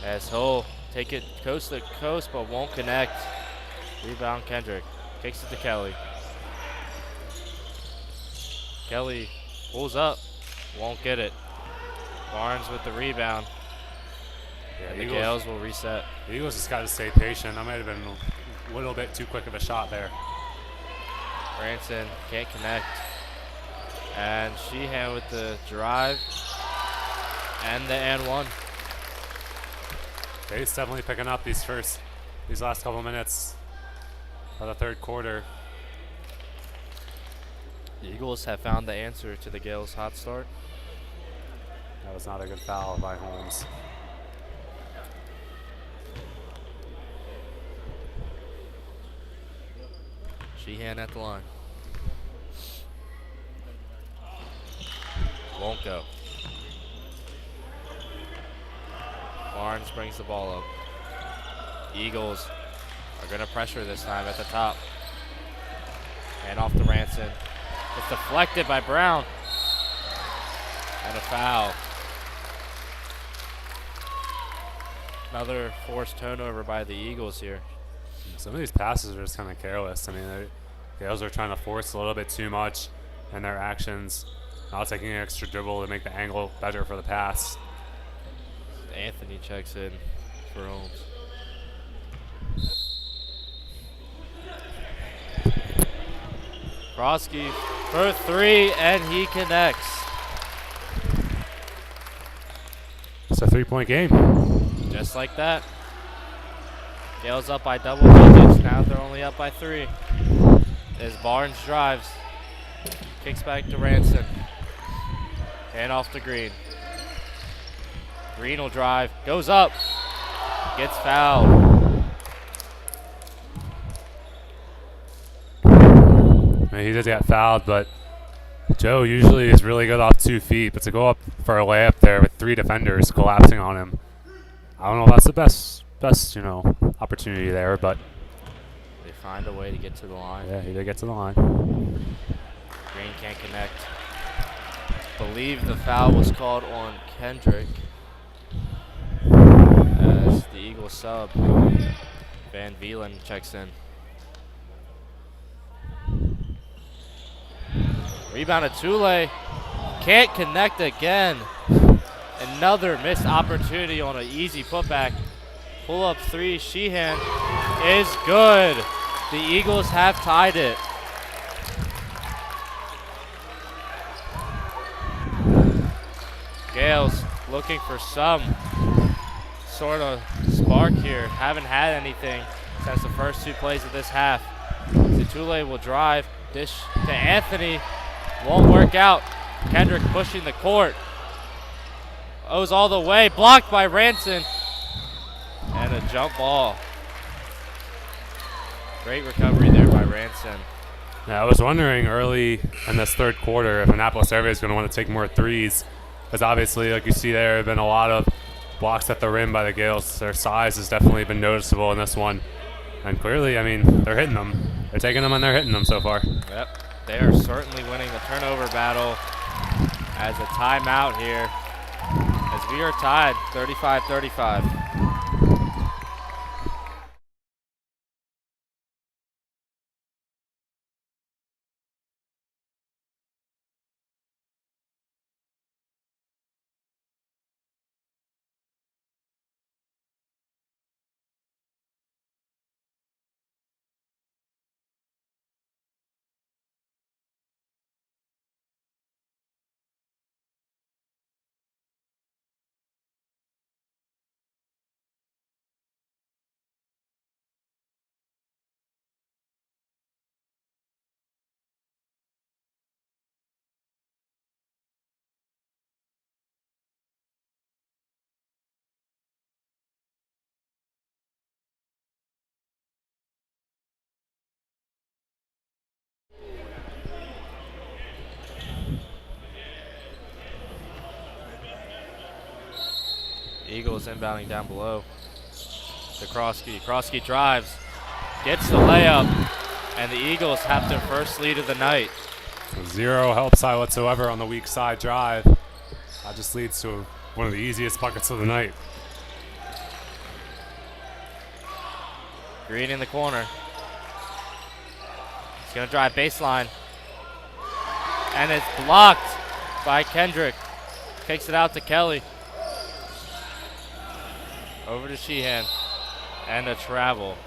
As he'll take it coast to coast, but won't connect. Rebound Kendrick. Kicks it to Kelly. Kelly pulls up. Won't get it. Barnes with the rebound. Yeah, The Gales will reset. The Eagles just got to stay patient. That might have been a little bit too quick of a shot there. Branson can't connect. And Sheehan with the drive and the and one. Bates definitely picking up these last couple minutes of the third quarter. The Eagles have found the answer to the Gales' hot start. That was not a good foul by Holmes. Sheehan at the line. Won't go. Barnes brings the ball up. Eagles are going to pressure this time at the top. And off to Ranson. It's deflected by Brown. And a foul. Another forced turnover by the Eagles here. Some of these passes are just kind of careless. I mean, the Gales are trying to force a little bit too much in their actions, not taking an extra dribble to make the angle better for the pass. Anthony checks in for Holmes. Krosky for three, and he connects. It's a 3-point game. Just like that. Gales up by double digits. Now they're only up by 3. As Barnes drives. Kicks back to Ranson. And off to Green. Green will drive. Goes up. Gets fouled. I mean, he did get fouled, but Joe usually is really good off 2 feet. But to go up for a layup there with 3 defenders collapsing on him, I don't know if that's the best opportunity there, but They find a way to get to the line. yeah, he did get to the line. Green can't connect. Believe the foul was called on Kendrick as the Eagles sub. Van Veelen checks in. Rebound to Tule. Can't connect again. Another missed opportunity on an easy putback. Pull up 3, Sheehan is good. The Eagles have tied it. Gales looking for some sort of spark here. Haven't had anything since the first 2 plays of this half. Tule will drive, dish to Anthony. Won't work out. Kendrick pushing the court. Goes all the way, blocked by Ranson. And a jump ball. Great recovery there by Ranson. Yeah, I was wondering early in this third quarter if Annapolis area is going to want to take more threes, because obviously, like you see there, have been a lot of blocks at the rim by the Gales. Their size has definitely been noticeable in this one. And clearly, I mean, they're hitting them. They're taking them and they're hitting them so far. Yep, they are certainly winning the turnover battle as a timeout here. As we are tied 35-35. Eagles inbounding down below. To Krosky. Krosky drives. Gets the layup. And the Eagles have their first lead of the night. So 0 help side whatsoever on the weak side drive. That just leads to one of the easiest buckets of the night. Green in the corner. He's going to drive baseline. And it's blocked by Kendrick. Kicks it out to Kelly. Over to Sheehan. And a travel.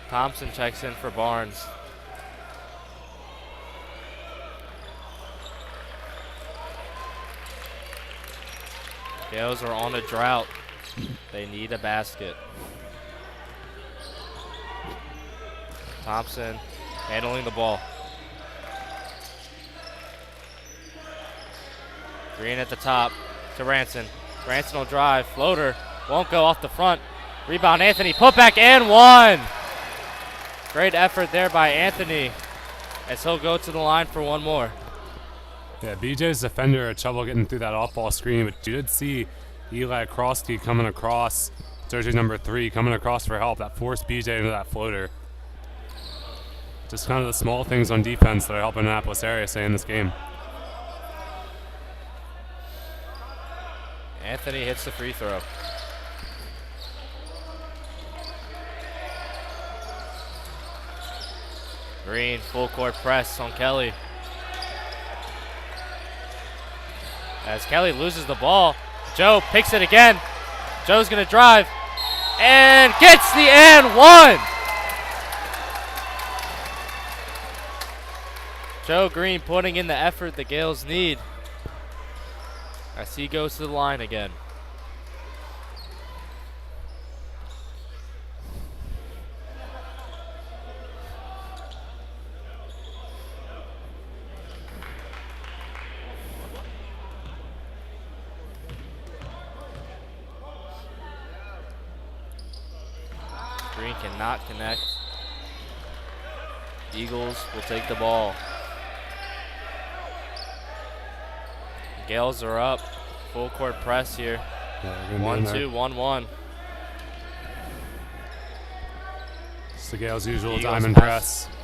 Thompson checks in for Barnes. Gales are on a drought. They need a basket. Thompson handling the ball. Green at the top to Ranson. Ranson will drive. Floater won't go off the front. Rebound Anthony. Put back and one. Great effort there by Anthony as he'll go to the line for one more. Yeah, BJ's defender had trouble getting through that off-ball screen, but you did see Eli Krosky coming across, jersey number 3, coming across for help. That forced BJ into that floater. Just kind of the small things on defense that are helping Annapolis area stay in this game. Anthony hits the free throw. Green, full court press on Kelly. As Kelly loses the ball, Joe picks it again. Joe's gonna drive and gets the and one. Joe Green putting in the effort the Gales need as he goes to the line again. Green cannot connect. Eagles will take the ball. Gales are up. Full court press here. Yeah, 1-2, 1-1. It's the Gales' usual Eagles diamond pass. press.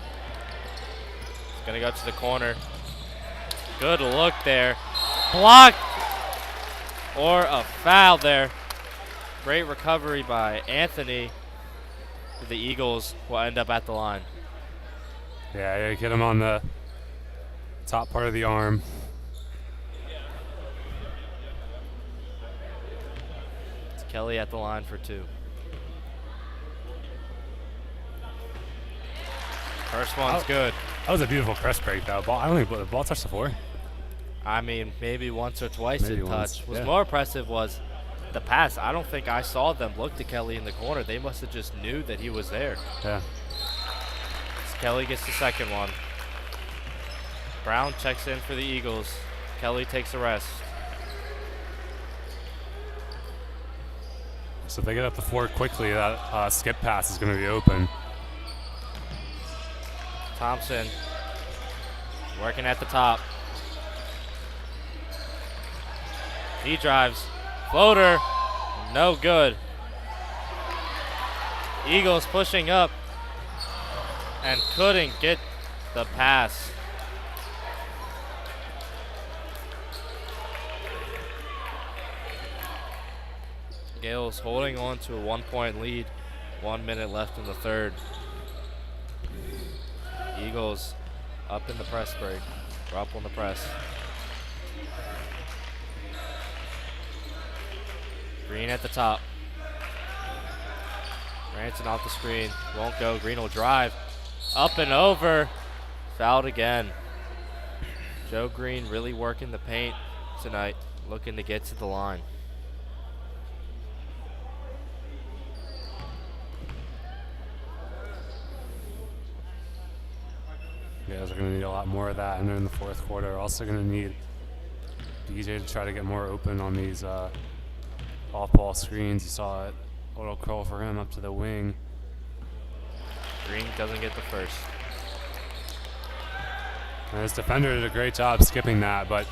Gonna go to the corner. Good look there. Blocked. Or a foul there. Great recovery by Anthony. The Eagles will end up at the line. Yeah, get him on the top part of the arm. It's Kelly at the line for 2. First one's good. That was a beautiful press break, though. I don't think the ball touched the floor. I mean, maybe once or twice Maybe it once, touched. What's yeah. more impressive was the pass. I don't think I saw them look to Kelly in the corner. They must have just knew that he was there. Yeah. So Kelly gets the second one. Brown checks in for the Eagles. Kelly takes a rest. So if they get up the floor quickly, that skip pass is going to be open. Thompson working at the top. He drives. Floater, no good. Eagles pushing up and couldn't get the pass. Gales holding on to a 1-point lead. 1 minute left in the third. Eagles up in the press break. We're up on the press. Green at the top. Ranson off the screen. Won't go. Green will drive. Up and over. Fouled again. Joe Green really working the paint tonight. Looking to get to the line. You guys are going to need a lot more of that, and then in the fourth quarter, also going to need DJ to try to get more open on these off-ball screens. You saw it, a little curl for him up to the wing. Green doesn't get the first. And his defender did a great job skipping that, but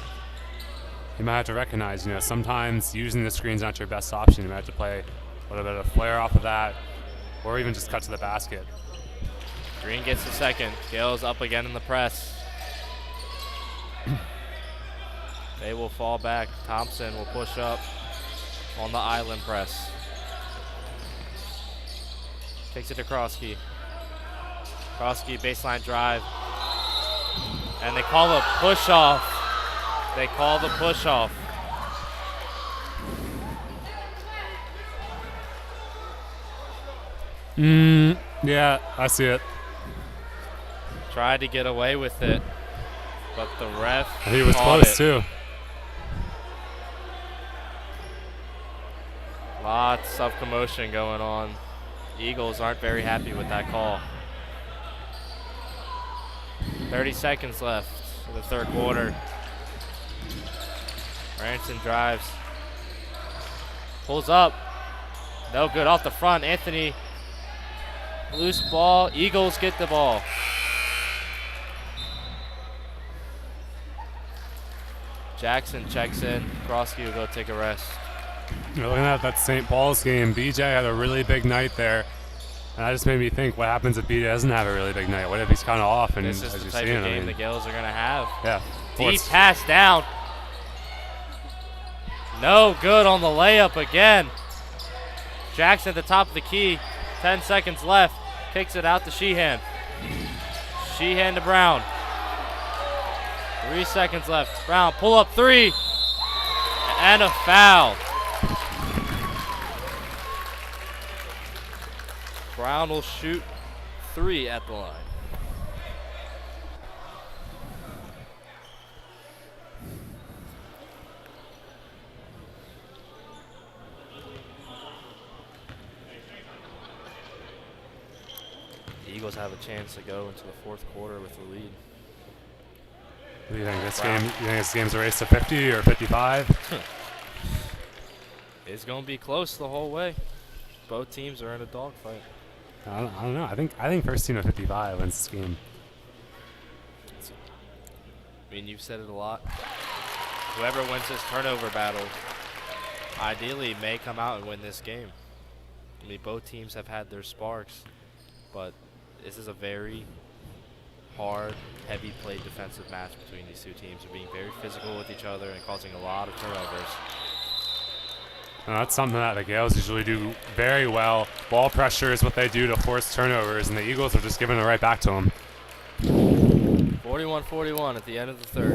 you might have to recognize, sometimes using the screen's not your best option. You might have to play a little bit of flare off of that, or even just cut to the basket. Green gets the second. Gales up again in the press. They will fall back. Thompson will push up on the island press. Takes it to Krosky. Krosky baseline drive. And they call the push off. They call the push off. Yeah, I see it. Tried to get away with it, but the ref He was caught close it. too. Lots of commotion going on. Eagles aren't very happy with that call. 30 seconds left in the third quarter. Branson drives. Pulls up. No good off the front. Anthony. Loose ball. Eagles get the ball. Jackson checks in. Krosky will go take a rest. You're looking at that St. Paul's game. BJ had a really big night there. And that just made me think, what happens if BJ doesn't have a really big night? What if he's kind of off? And This is as the you're type seeing, of I game mean, the Gales are going to have. yeah. Deep pass down. No good on the layup again. Jackson at the top of the key. 10 seconds left. Kicks it out to Sheehan. Sheehan to Brown. 3 seconds left. Brown, pull up three. And a foul. Brown will shoot three at the line. The Eagles have a chance to go into the fourth quarter with the lead. What do you think? This game? You think this game's a race to 50 or 55? It's going to be close the whole way. Both teams are in a dogfight. I don't know. I think first team of 55 wins this game. I mean, you've said it a lot. Whoever wins this turnover battle ideally may come out and win this game. I mean, both teams have had their sparks, but this is a very hard, heavy played defensive match between these two teams. They're being very physical with each other and causing a lot of turnovers. And that's something that the Gales usually do very well. Ball pressure is what they do to force turnovers, and the Eagles are just giving it right back to them. 41-41 at the end of the third.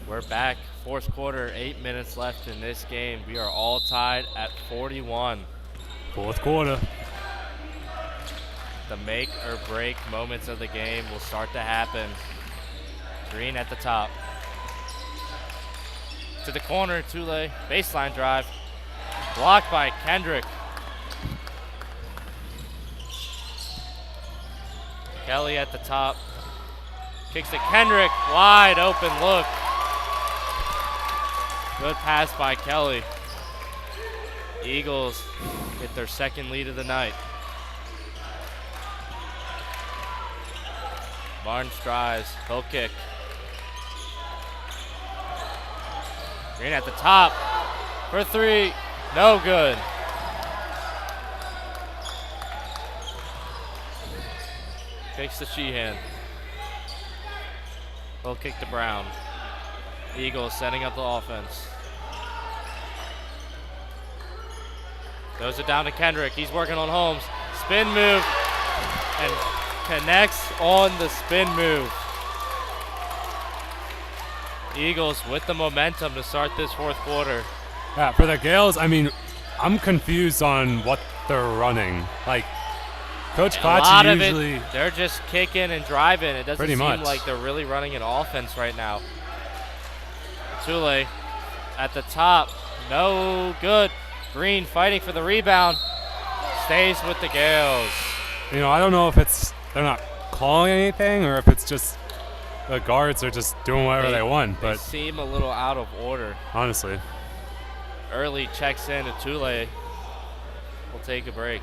We're back, fourth quarter, 8 minutes left in this game. We are all tied at 41. Fourth quarter. The make or break moments of the game will start to happen. Green at the top. To the corner, Tule, baseline drive. Blocked by Kendrick. Kelly at the top. Kicks to Kendrick, wide open look. Good pass by Kelly. Eagles get their second lead of the night. Barnes drives, he'll kick. Green at the top for three, no good. Kicks to Sheehan. He'll kick to Brown. Eagles setting up the offense. Throws it down to Kendrick. He's working on Holmes. Spin move and connects on the spin move. Eagles with the momentum to start this fourth quarter. Yeah, for the Gales, I mean, I'm confused on what they're running. Like, Coach Clatchy usually... They're just kicking and driving. It doesn't seem much like they're really running an offense right now. Tule at the top, no good. Green fighting for the rebound, stays with the Gales. You know, I don't know if it's they're not calling anything or if it's just the guards are just doing whatever they want. But they seem a little out of order. Honestly. Early checks in to Tule. We'll take a break.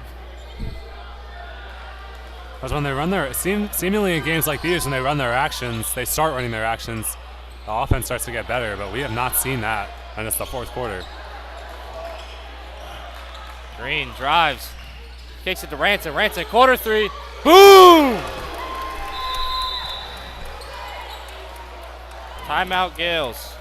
Because when they run their, seemingly in games like these, when they run their actions, they start running their actions, the offense starts to get better, but we have not seen that, and it's the fourth quarter. Green drives, kicks it to Ranson. Ranson, quarter three, boom! Timeout Gales.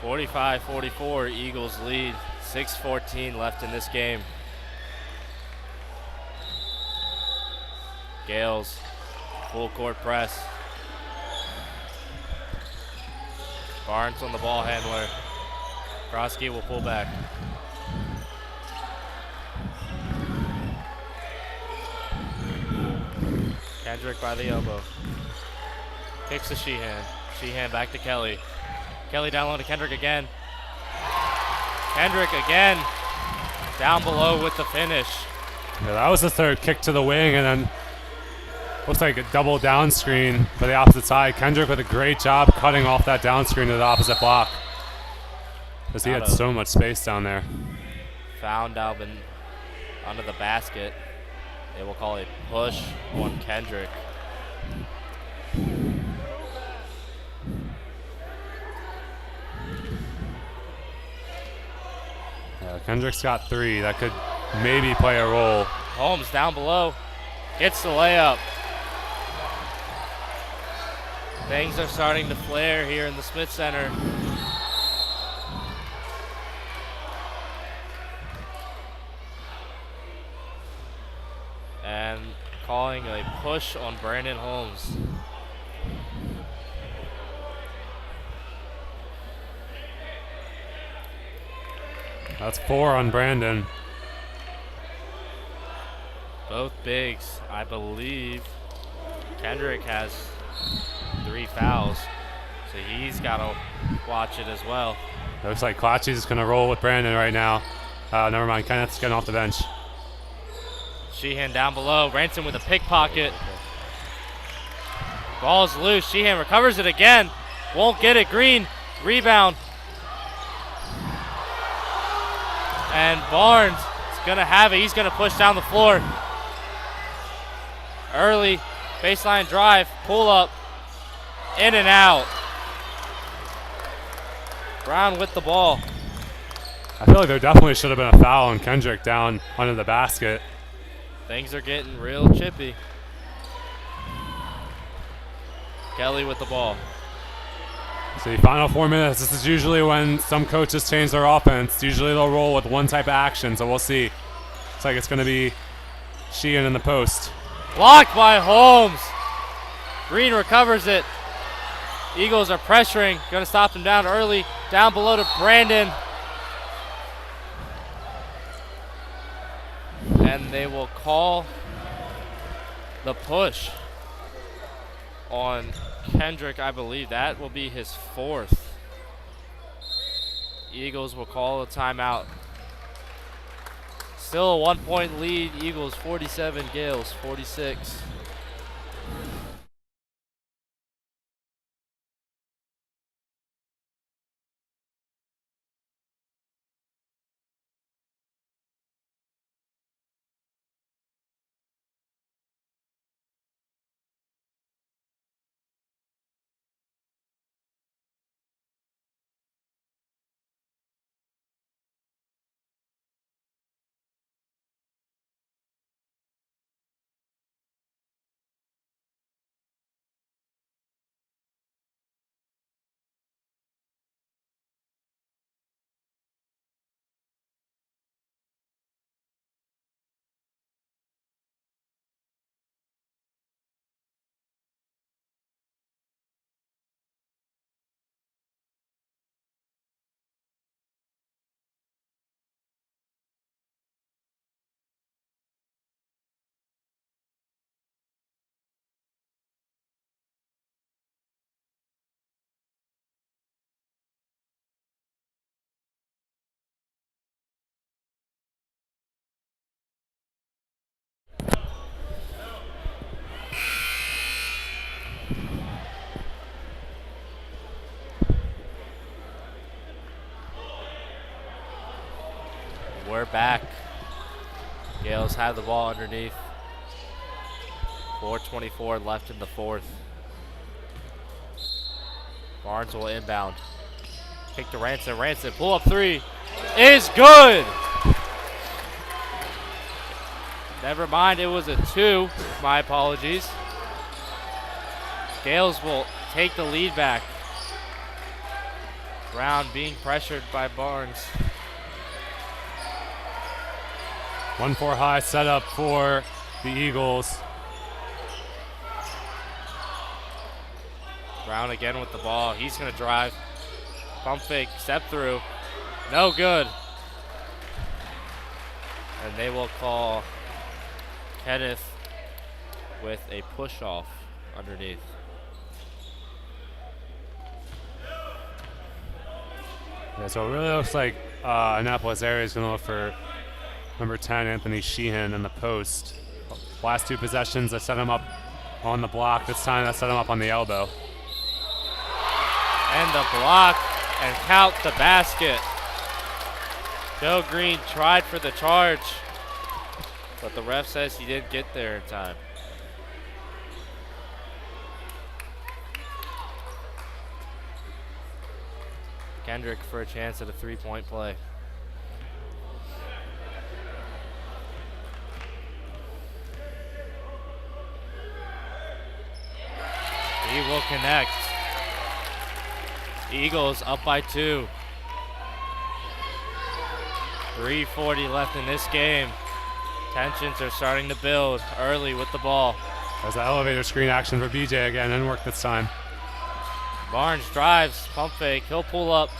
(45-44), Eagles lead. 6:14 left in this game. Gales, full court press. Barnes on the ball handler. Broski will pull back. Kendrick by the elbow. Kicks to Sheehan. Sheehan back to Kelly. Kelly down low to Kendrick again. Kendrick again. Down below with the finish. Yeah, that was the third kick to the wing, and then looks like a double down screen for the opposite side. Kendrick with a great job cutting off that down screen to the opposite block, because he had so much space down there. Found Albin under the basket. They will call a push on Kendrick. Kendrick's got three. That could maybe play a role. Holmes down below. Gets the layup. Things are starting to flare here in the Smith Center. And calling a push on Brandon Holmes. That's 4 on Brandon. Both bigs, I believe. Kendrick has 3 fouls, so he's got to watch it as well. Looks like Clatchy's going to roll with Brandon right now. Never mind, Kenneth's getting off the bench. Sheehan down below. Ranson with a pickpocket. Ball's loose. Sheehan recovers it again. Won't get it. Green, rebound. And Barnes is going to have it. He's going to push down the floor. Early baseline drive, pull up, in and out. Brown with the ball. I feel like there definitely should have been a foul on Kendrick down under the basket. Things are getting real chippy. Kelly with the ball. So the final 4 minutes, this is usually when some coaches change their offense. Usually they'll roll with one type of action, so we'll see. Looks like it's going to be Sheehan in the post. Blocked by Holmes. Green recovers it. Eagles are pressuring. Going to stop him down early. Down below to Brandon. And they will call the push on Kendrick, I believe. That will be his 4th. Eagles will call a timeout. Still a 1-point lead. Eagles 47, Gales 46. We're back. Gales have the ball underneath. 4:24 left in the 4th. Barnes will inbound. Kick to Ranson. Ranson, pull up 3 is good. Never mind, it was a 2. My apologies. Gales will take the lead back. Brown being pressured by Barnes. 1-4 high setup for the Eagles. Brown again with the ball. He's going to drive. Pump fake, step through. No good. And they will call Kenneth with a push off underneath. Yeah, so it really looks like Annapolis area is going to look for number 10, Anthony Sheehan, in the post. Last 2 possessions, I set him up on the block. This time, I set him up on the elbow. And the block, and count the basket. Joe Green tried for the charge, but the ref says he didn't get there in time. Kendrick for a chance at a 3-point play. He will connect. Eagles up by 2. 3:40 left in this game. Tensions are starting to build early with the ball. There's an elevator screen action for BJ again. Didn't work this time. Barnes drives, pump fake. He'll pull up,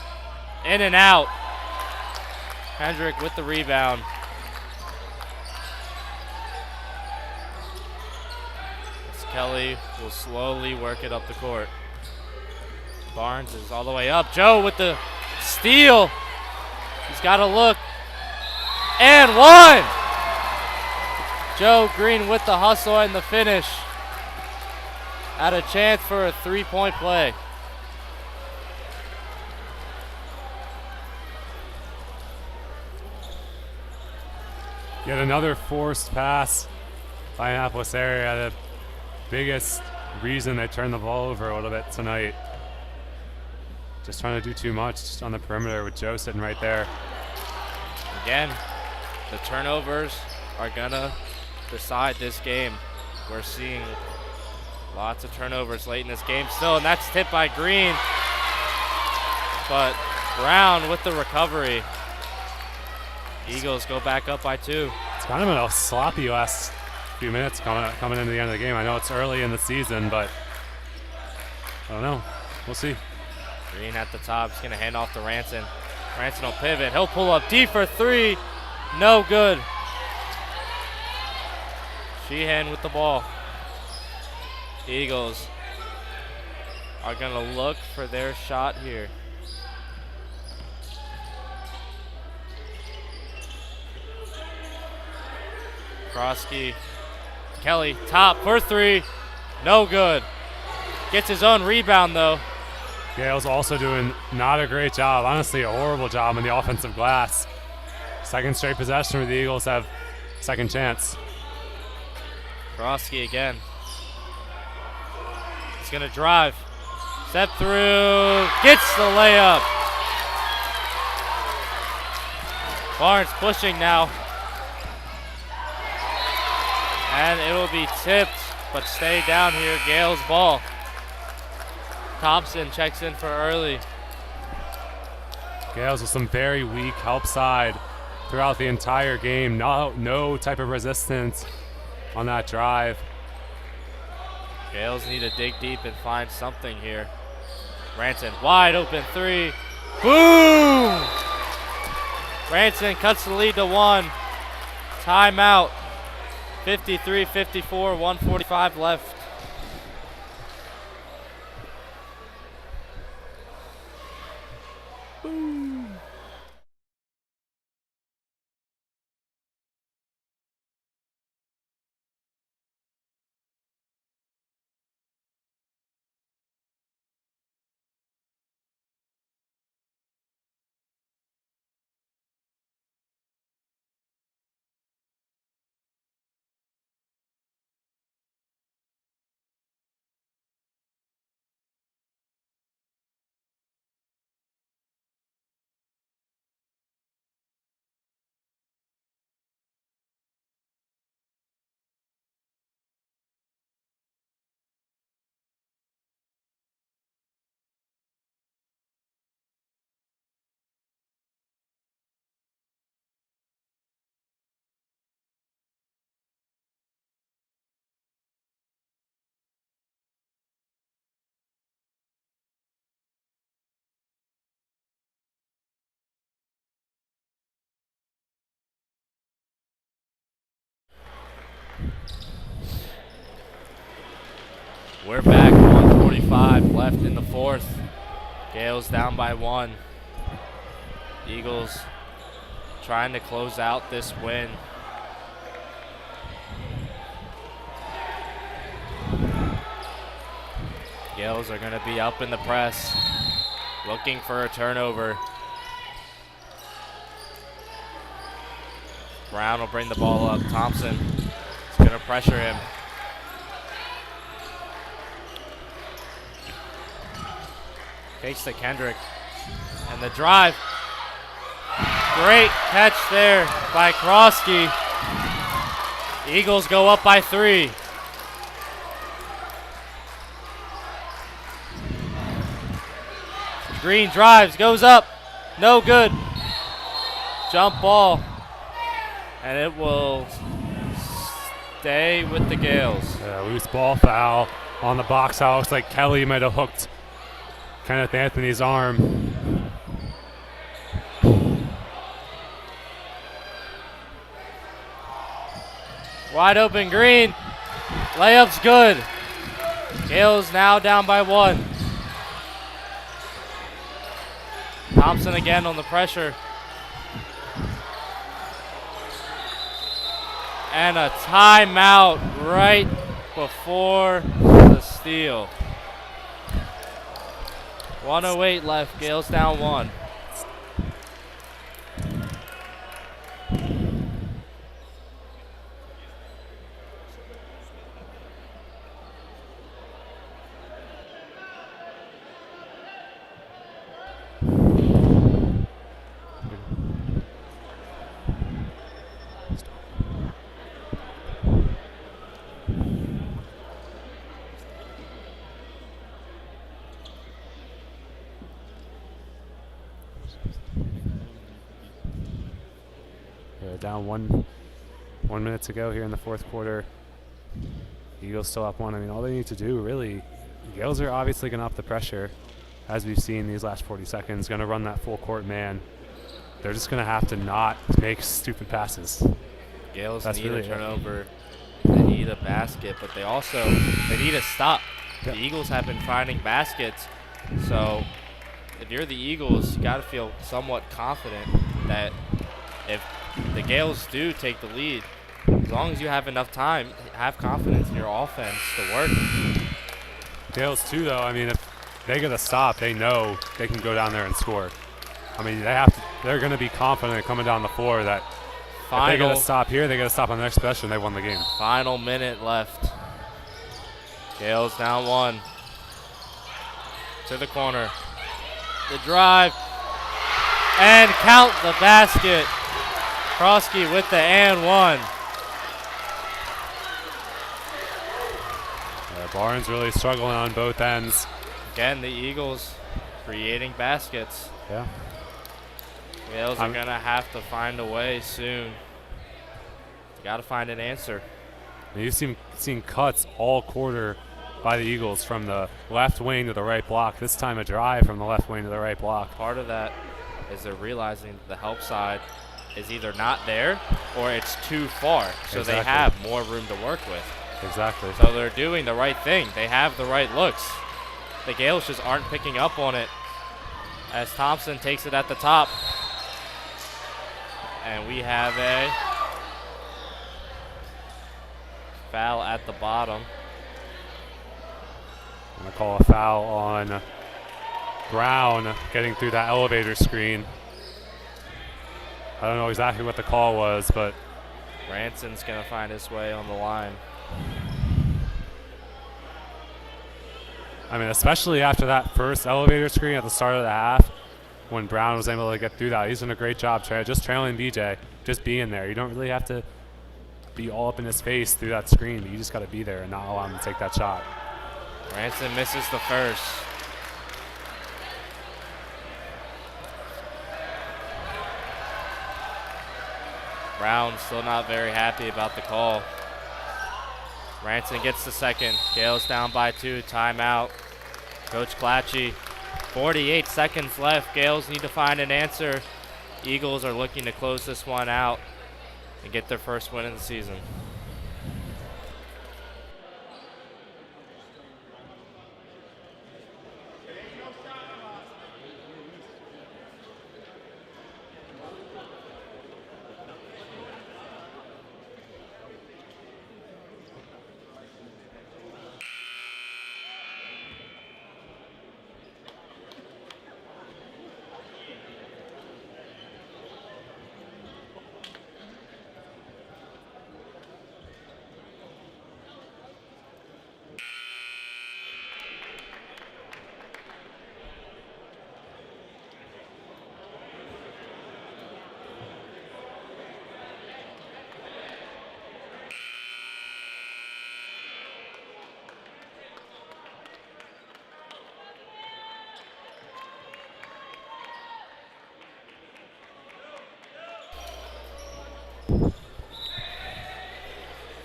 in and out. Kendrick with the rebound. Kelly will slowly work it up the court. Barnes is all the way up. Joe with the steal. He's got to look. And 1! Joe Green with the hustle and the finish. Had a chance for a 3-point play. Yet another forced pass by Annapolis area. The biggest reason they turned the ball over a little bit tonight. just trying to do too much on the perimeter with Joe sitting right there. Again, the turnovers are gonna decide this game. We're seeing lots of turnovers late in this game still, and that's tipped by Green. But Brown with the recovery. Eagles go back up by 2. It's kind of been a sloppy last few minutes coming into the end of the game. I know it's early in the season, but I don't know. We'll see. Green at the top. He's going to hand off to Ranson. Ranson will pivot. He'll pull up deep for 3. No good. Sheehan with the ball. Eagles are going to look for their shot here. Krosky. Kelly, top for 3. No good. Gets his own rebound, though. Gale's also doing not a great job. Honestly, a horrible job on the offensive glass. Second straight possession where the Eagles have second chance. Krosky again. He's going to drive. Step through. Gets the layup. Barnes pushing now. And it will be tipped, but stay down here. Gale's ball. Thompson checks in for early. Gales with some very weak help side throughout the entire game. No type of resistance on that drive. Gales need to dig deep and find something here. Ranson, wide open 3. Boom! Ranson cuts the lead to 1. Timeout. 53-54, 1:45 left. We're back, 1:45 left in the 4th. Gales down by 1. Eagles trying to close out this win. Gales are going to be up in the press, looking for a turnover. Brown will bring the ball up. Thompson is going to pressure him. Takes to Kendrick. And the drive. Great catch there by Krosky. Eagles go up by 3. Green drives, goes up. No good. Jump ball. And it will stay with the Gales. Yeah, loose ball foul on the box out. Looks like Kelly might have hooked Kenneth Anthony's arm. Wide open Green. Layup's good. Gales now down by 1. Thompson again on the pressure. And a timeout right before the steal. 1:08 left. Gales down 1. Down 1 minute to go here in the fourth quarter. Eagles still up one. I mean, all they need to do, really, the Gales are obviously going to up the pressure, as we've seen these last 40 seconds, going to run that full court man. They're just going to have to not make stupid passes. Gales need a turnover. They need a basket, but they need a stop. Yep. The Eagles have been finding baskets, so if you're the Eagles, you got to feel somewhat confident that if the Gales do take the lead, as long as you have enough time, have confidence in your offense to work. Gales too, though. I mean, if they get a stop, they know they can go down there and score. I mean, they're going to be confident coming down the floor that if they get a stop here, they get a stop on the next possession, they won the game. Final minute left. Gales down one. To the corner. The drive. And count the basket. Krosky with the and one. Barnes really struggling on both ends. Again, the Eagles creating baskets. Yeah. Gales are going to have to find a way soon. Got to find an answer. You've seen cuts all quarter by the Eagles from the left wing to the right block. This time a drive from the left wing to the right block. Part of that is they're realizing the help side is either not there or it's too far. So Exactly. They have more room to work with. Exactly. So they're doing the right thing. They have the right looks. The Gales just aren't picking up on it as Thompson takes it at the top. And we have a foul at the bottom. I'm going to call a foul on Brown getting through that elevator screen. I don't know exactly what the call was, but Branson's going to find his way on the line. I mean, especially after that first elevator screen at the start of the half, when Brown was able to get through that. He's done a great job just trailing BJ, just being there. You don't really have to be all up in his face through that screen, but you just got to be there and not allow him to take that shot. Branson misses the first. Brown still not very happy about the call. Branson gets the second. Gales down by 2. Timeout. Coach Clatchy. 48 seconds left. Gales need to find an answer. Eagles are looking to close this one out and get their first win of the season.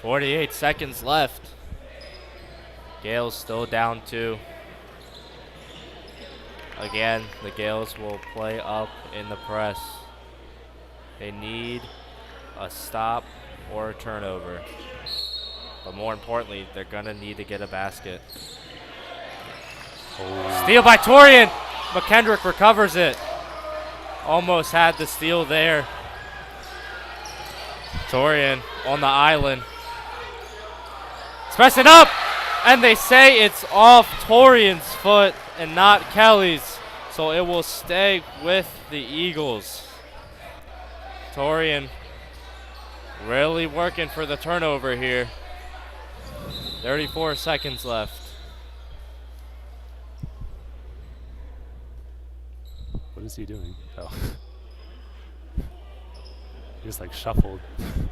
.48 seconds left. Gales still down 2. Again, the Gales will play up in the press. They need a stop or a turnover. But more importantly, they're going to need to get a basket. Steal by Torian. McKendrick recovers it. Almost had the steal there. Torian on the island. Press it up, and they say it's off Torian's foot and not Kelly's, so it will stay with the Eagles. Torian really working for the turnover here. 34 seconds left. What is he doing? Oh. He just like shuffled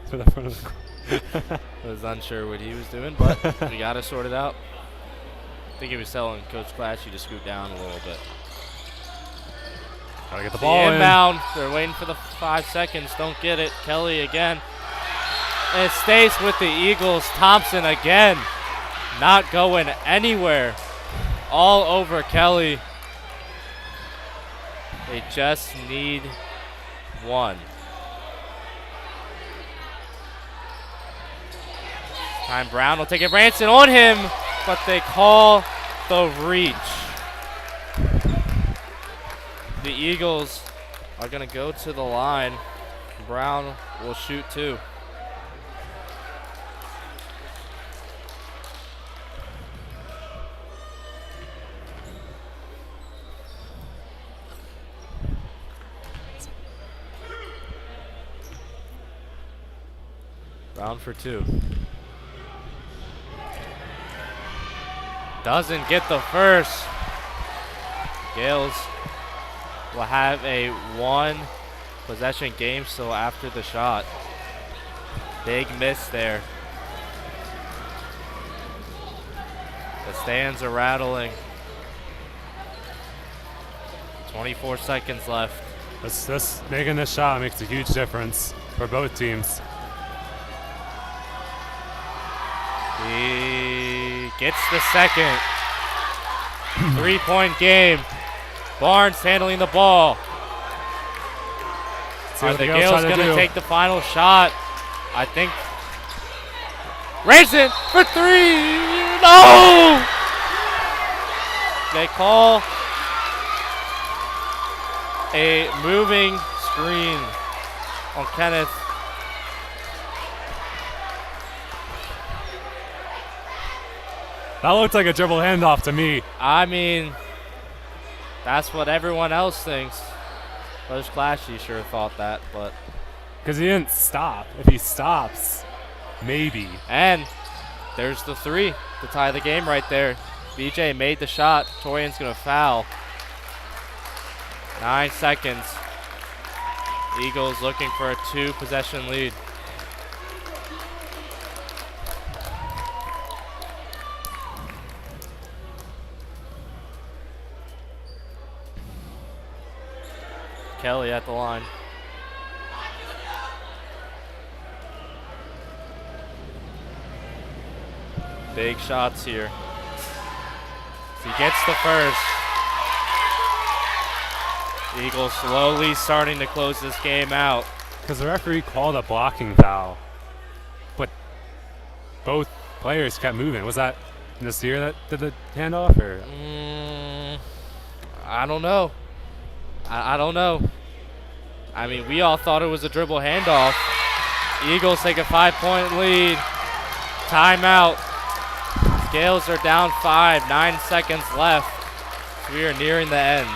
to the front of the court. I was unsure what he was doing, but we got to sort it out. I think he was telling Coach Clatchy to scoot down a little bit. Gotta get the ball inbound. They're waiting for the 5 seconds. Don't get it. Kelly again. And it stays with the Eagles. Thompson again. Not going anywhere. All over Kelly. They just need one. Time Brown will take it. Branson on him, but they call the reach. The Eagles are going to go to the line. Brown will shoot 2. Brown for 2. Doesn't get the first. Gales will have a 1 possession game still after the shot. Big miss there. The stands are rattling. 24 seconds left. This making this shot makes a huge difference for both teams. He gets the second. 3-point game. Barnes handling the ball. Are the Gales going to take the final shot? I think. Raisin for 3. No! They call a moving screen on Kenneth. That looked like a dribble handoff to me. I mean, that's what everyone else thinks. Coach Clatchy sure thought that, but. Because he didn't stop. If he stops, maybe. And there's the 3 to tie the game right there. BJ made the shot. Torian's going to foul. 9 seconds. Eagles looking for a 2-possession lead. Kelly at the line. Big shots here. He gets the first. Eagles slowly starting to close this game out. Because the referee called a blocking foul, but both players kept moving. Was that Nasir that did the handoff, or? I don't know. I don't know. I mean, we all thought it was a dribble handoff. Eagles take a 5-point lead. Timeout. Gales are down 5. 9 seconds left. We are nearing the end.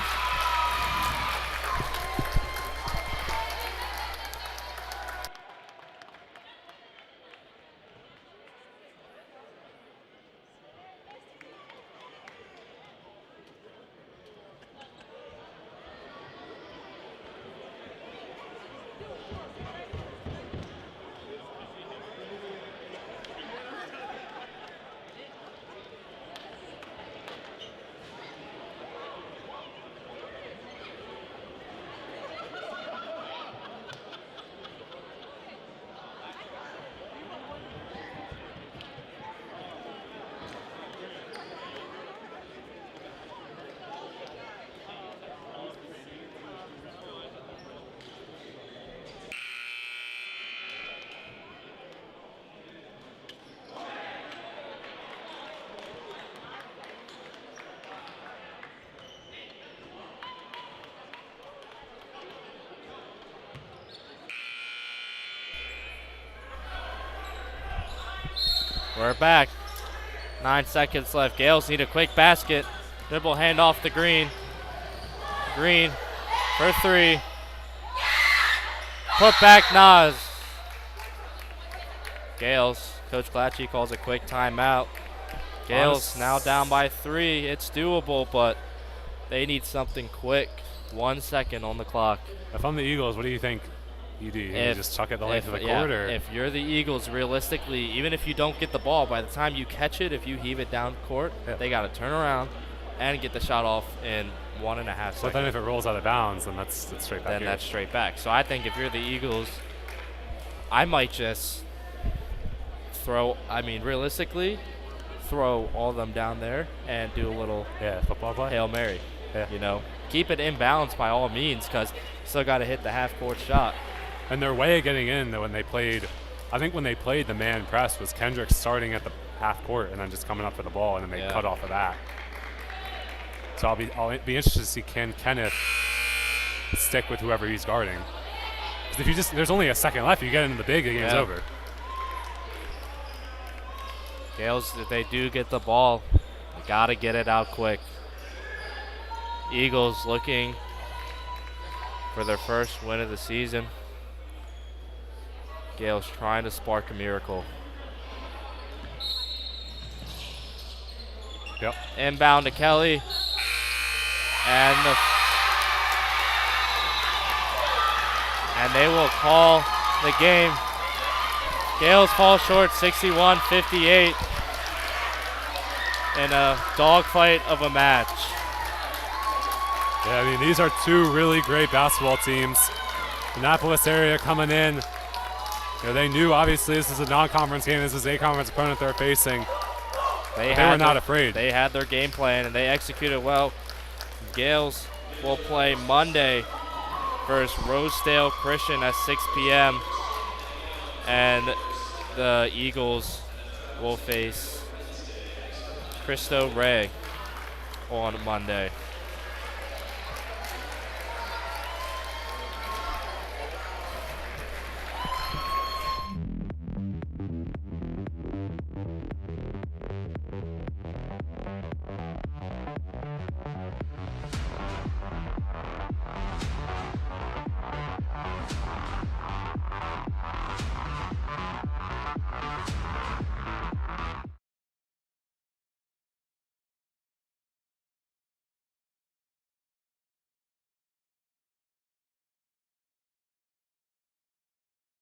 We're back. 9 seconds left. Gales need a quick basket. Dribble handoff to Green. Green for 3. Put back Nas. Gales. Coach Clatchy calls a quick timeout. Gales now down by 3. It's doable, but they need something quick. 1 second on the clock. If I'm the Eagles, what do you think you do? You just chuck it the length of the court? Or? If you're the Eagles, realistically, even if you don't get the ball, by the time you catch it, if you heave it down court, they got to turn around and get the shot off in 1.5 seconds. But then if it rolls out of bounds, then that's straight back. Then that's straight back. So I think if you're the Eagles, I might just realistically, throw all of them down there and do a little football play. Hail Mary. Keep it in balance by all means, because still got to hit the half-court shot. And their way of getting in, though, when they played the man press, was Kendrick starting at the half court and then just coming up for the ball, and then they cut off of that. So I'll be interested to see can Kenneth stick with whoever he's guarding. Because if there's only a second left, you get into the big, the game's over. Gales, if they do get the ball, they got to get it out quick. Eagles looking for their first win of the season. Gales trying to spark a miracle. Yep. Inbound to Kelly. And they will call the game. Gales fall short 61-58 in a dogfight of a match. Yeah, I mean, these are two really great basketball teams. Annapolis area coming in. They knew, obviously, this is a non-conference game. This is a conference opponent they're facing. They were not afraid. They had their game plan, and they executed well. Gales will play Monday versus Rosedale Christian at 6 p.m. And the Eagles will face Cristo Rey on Monday.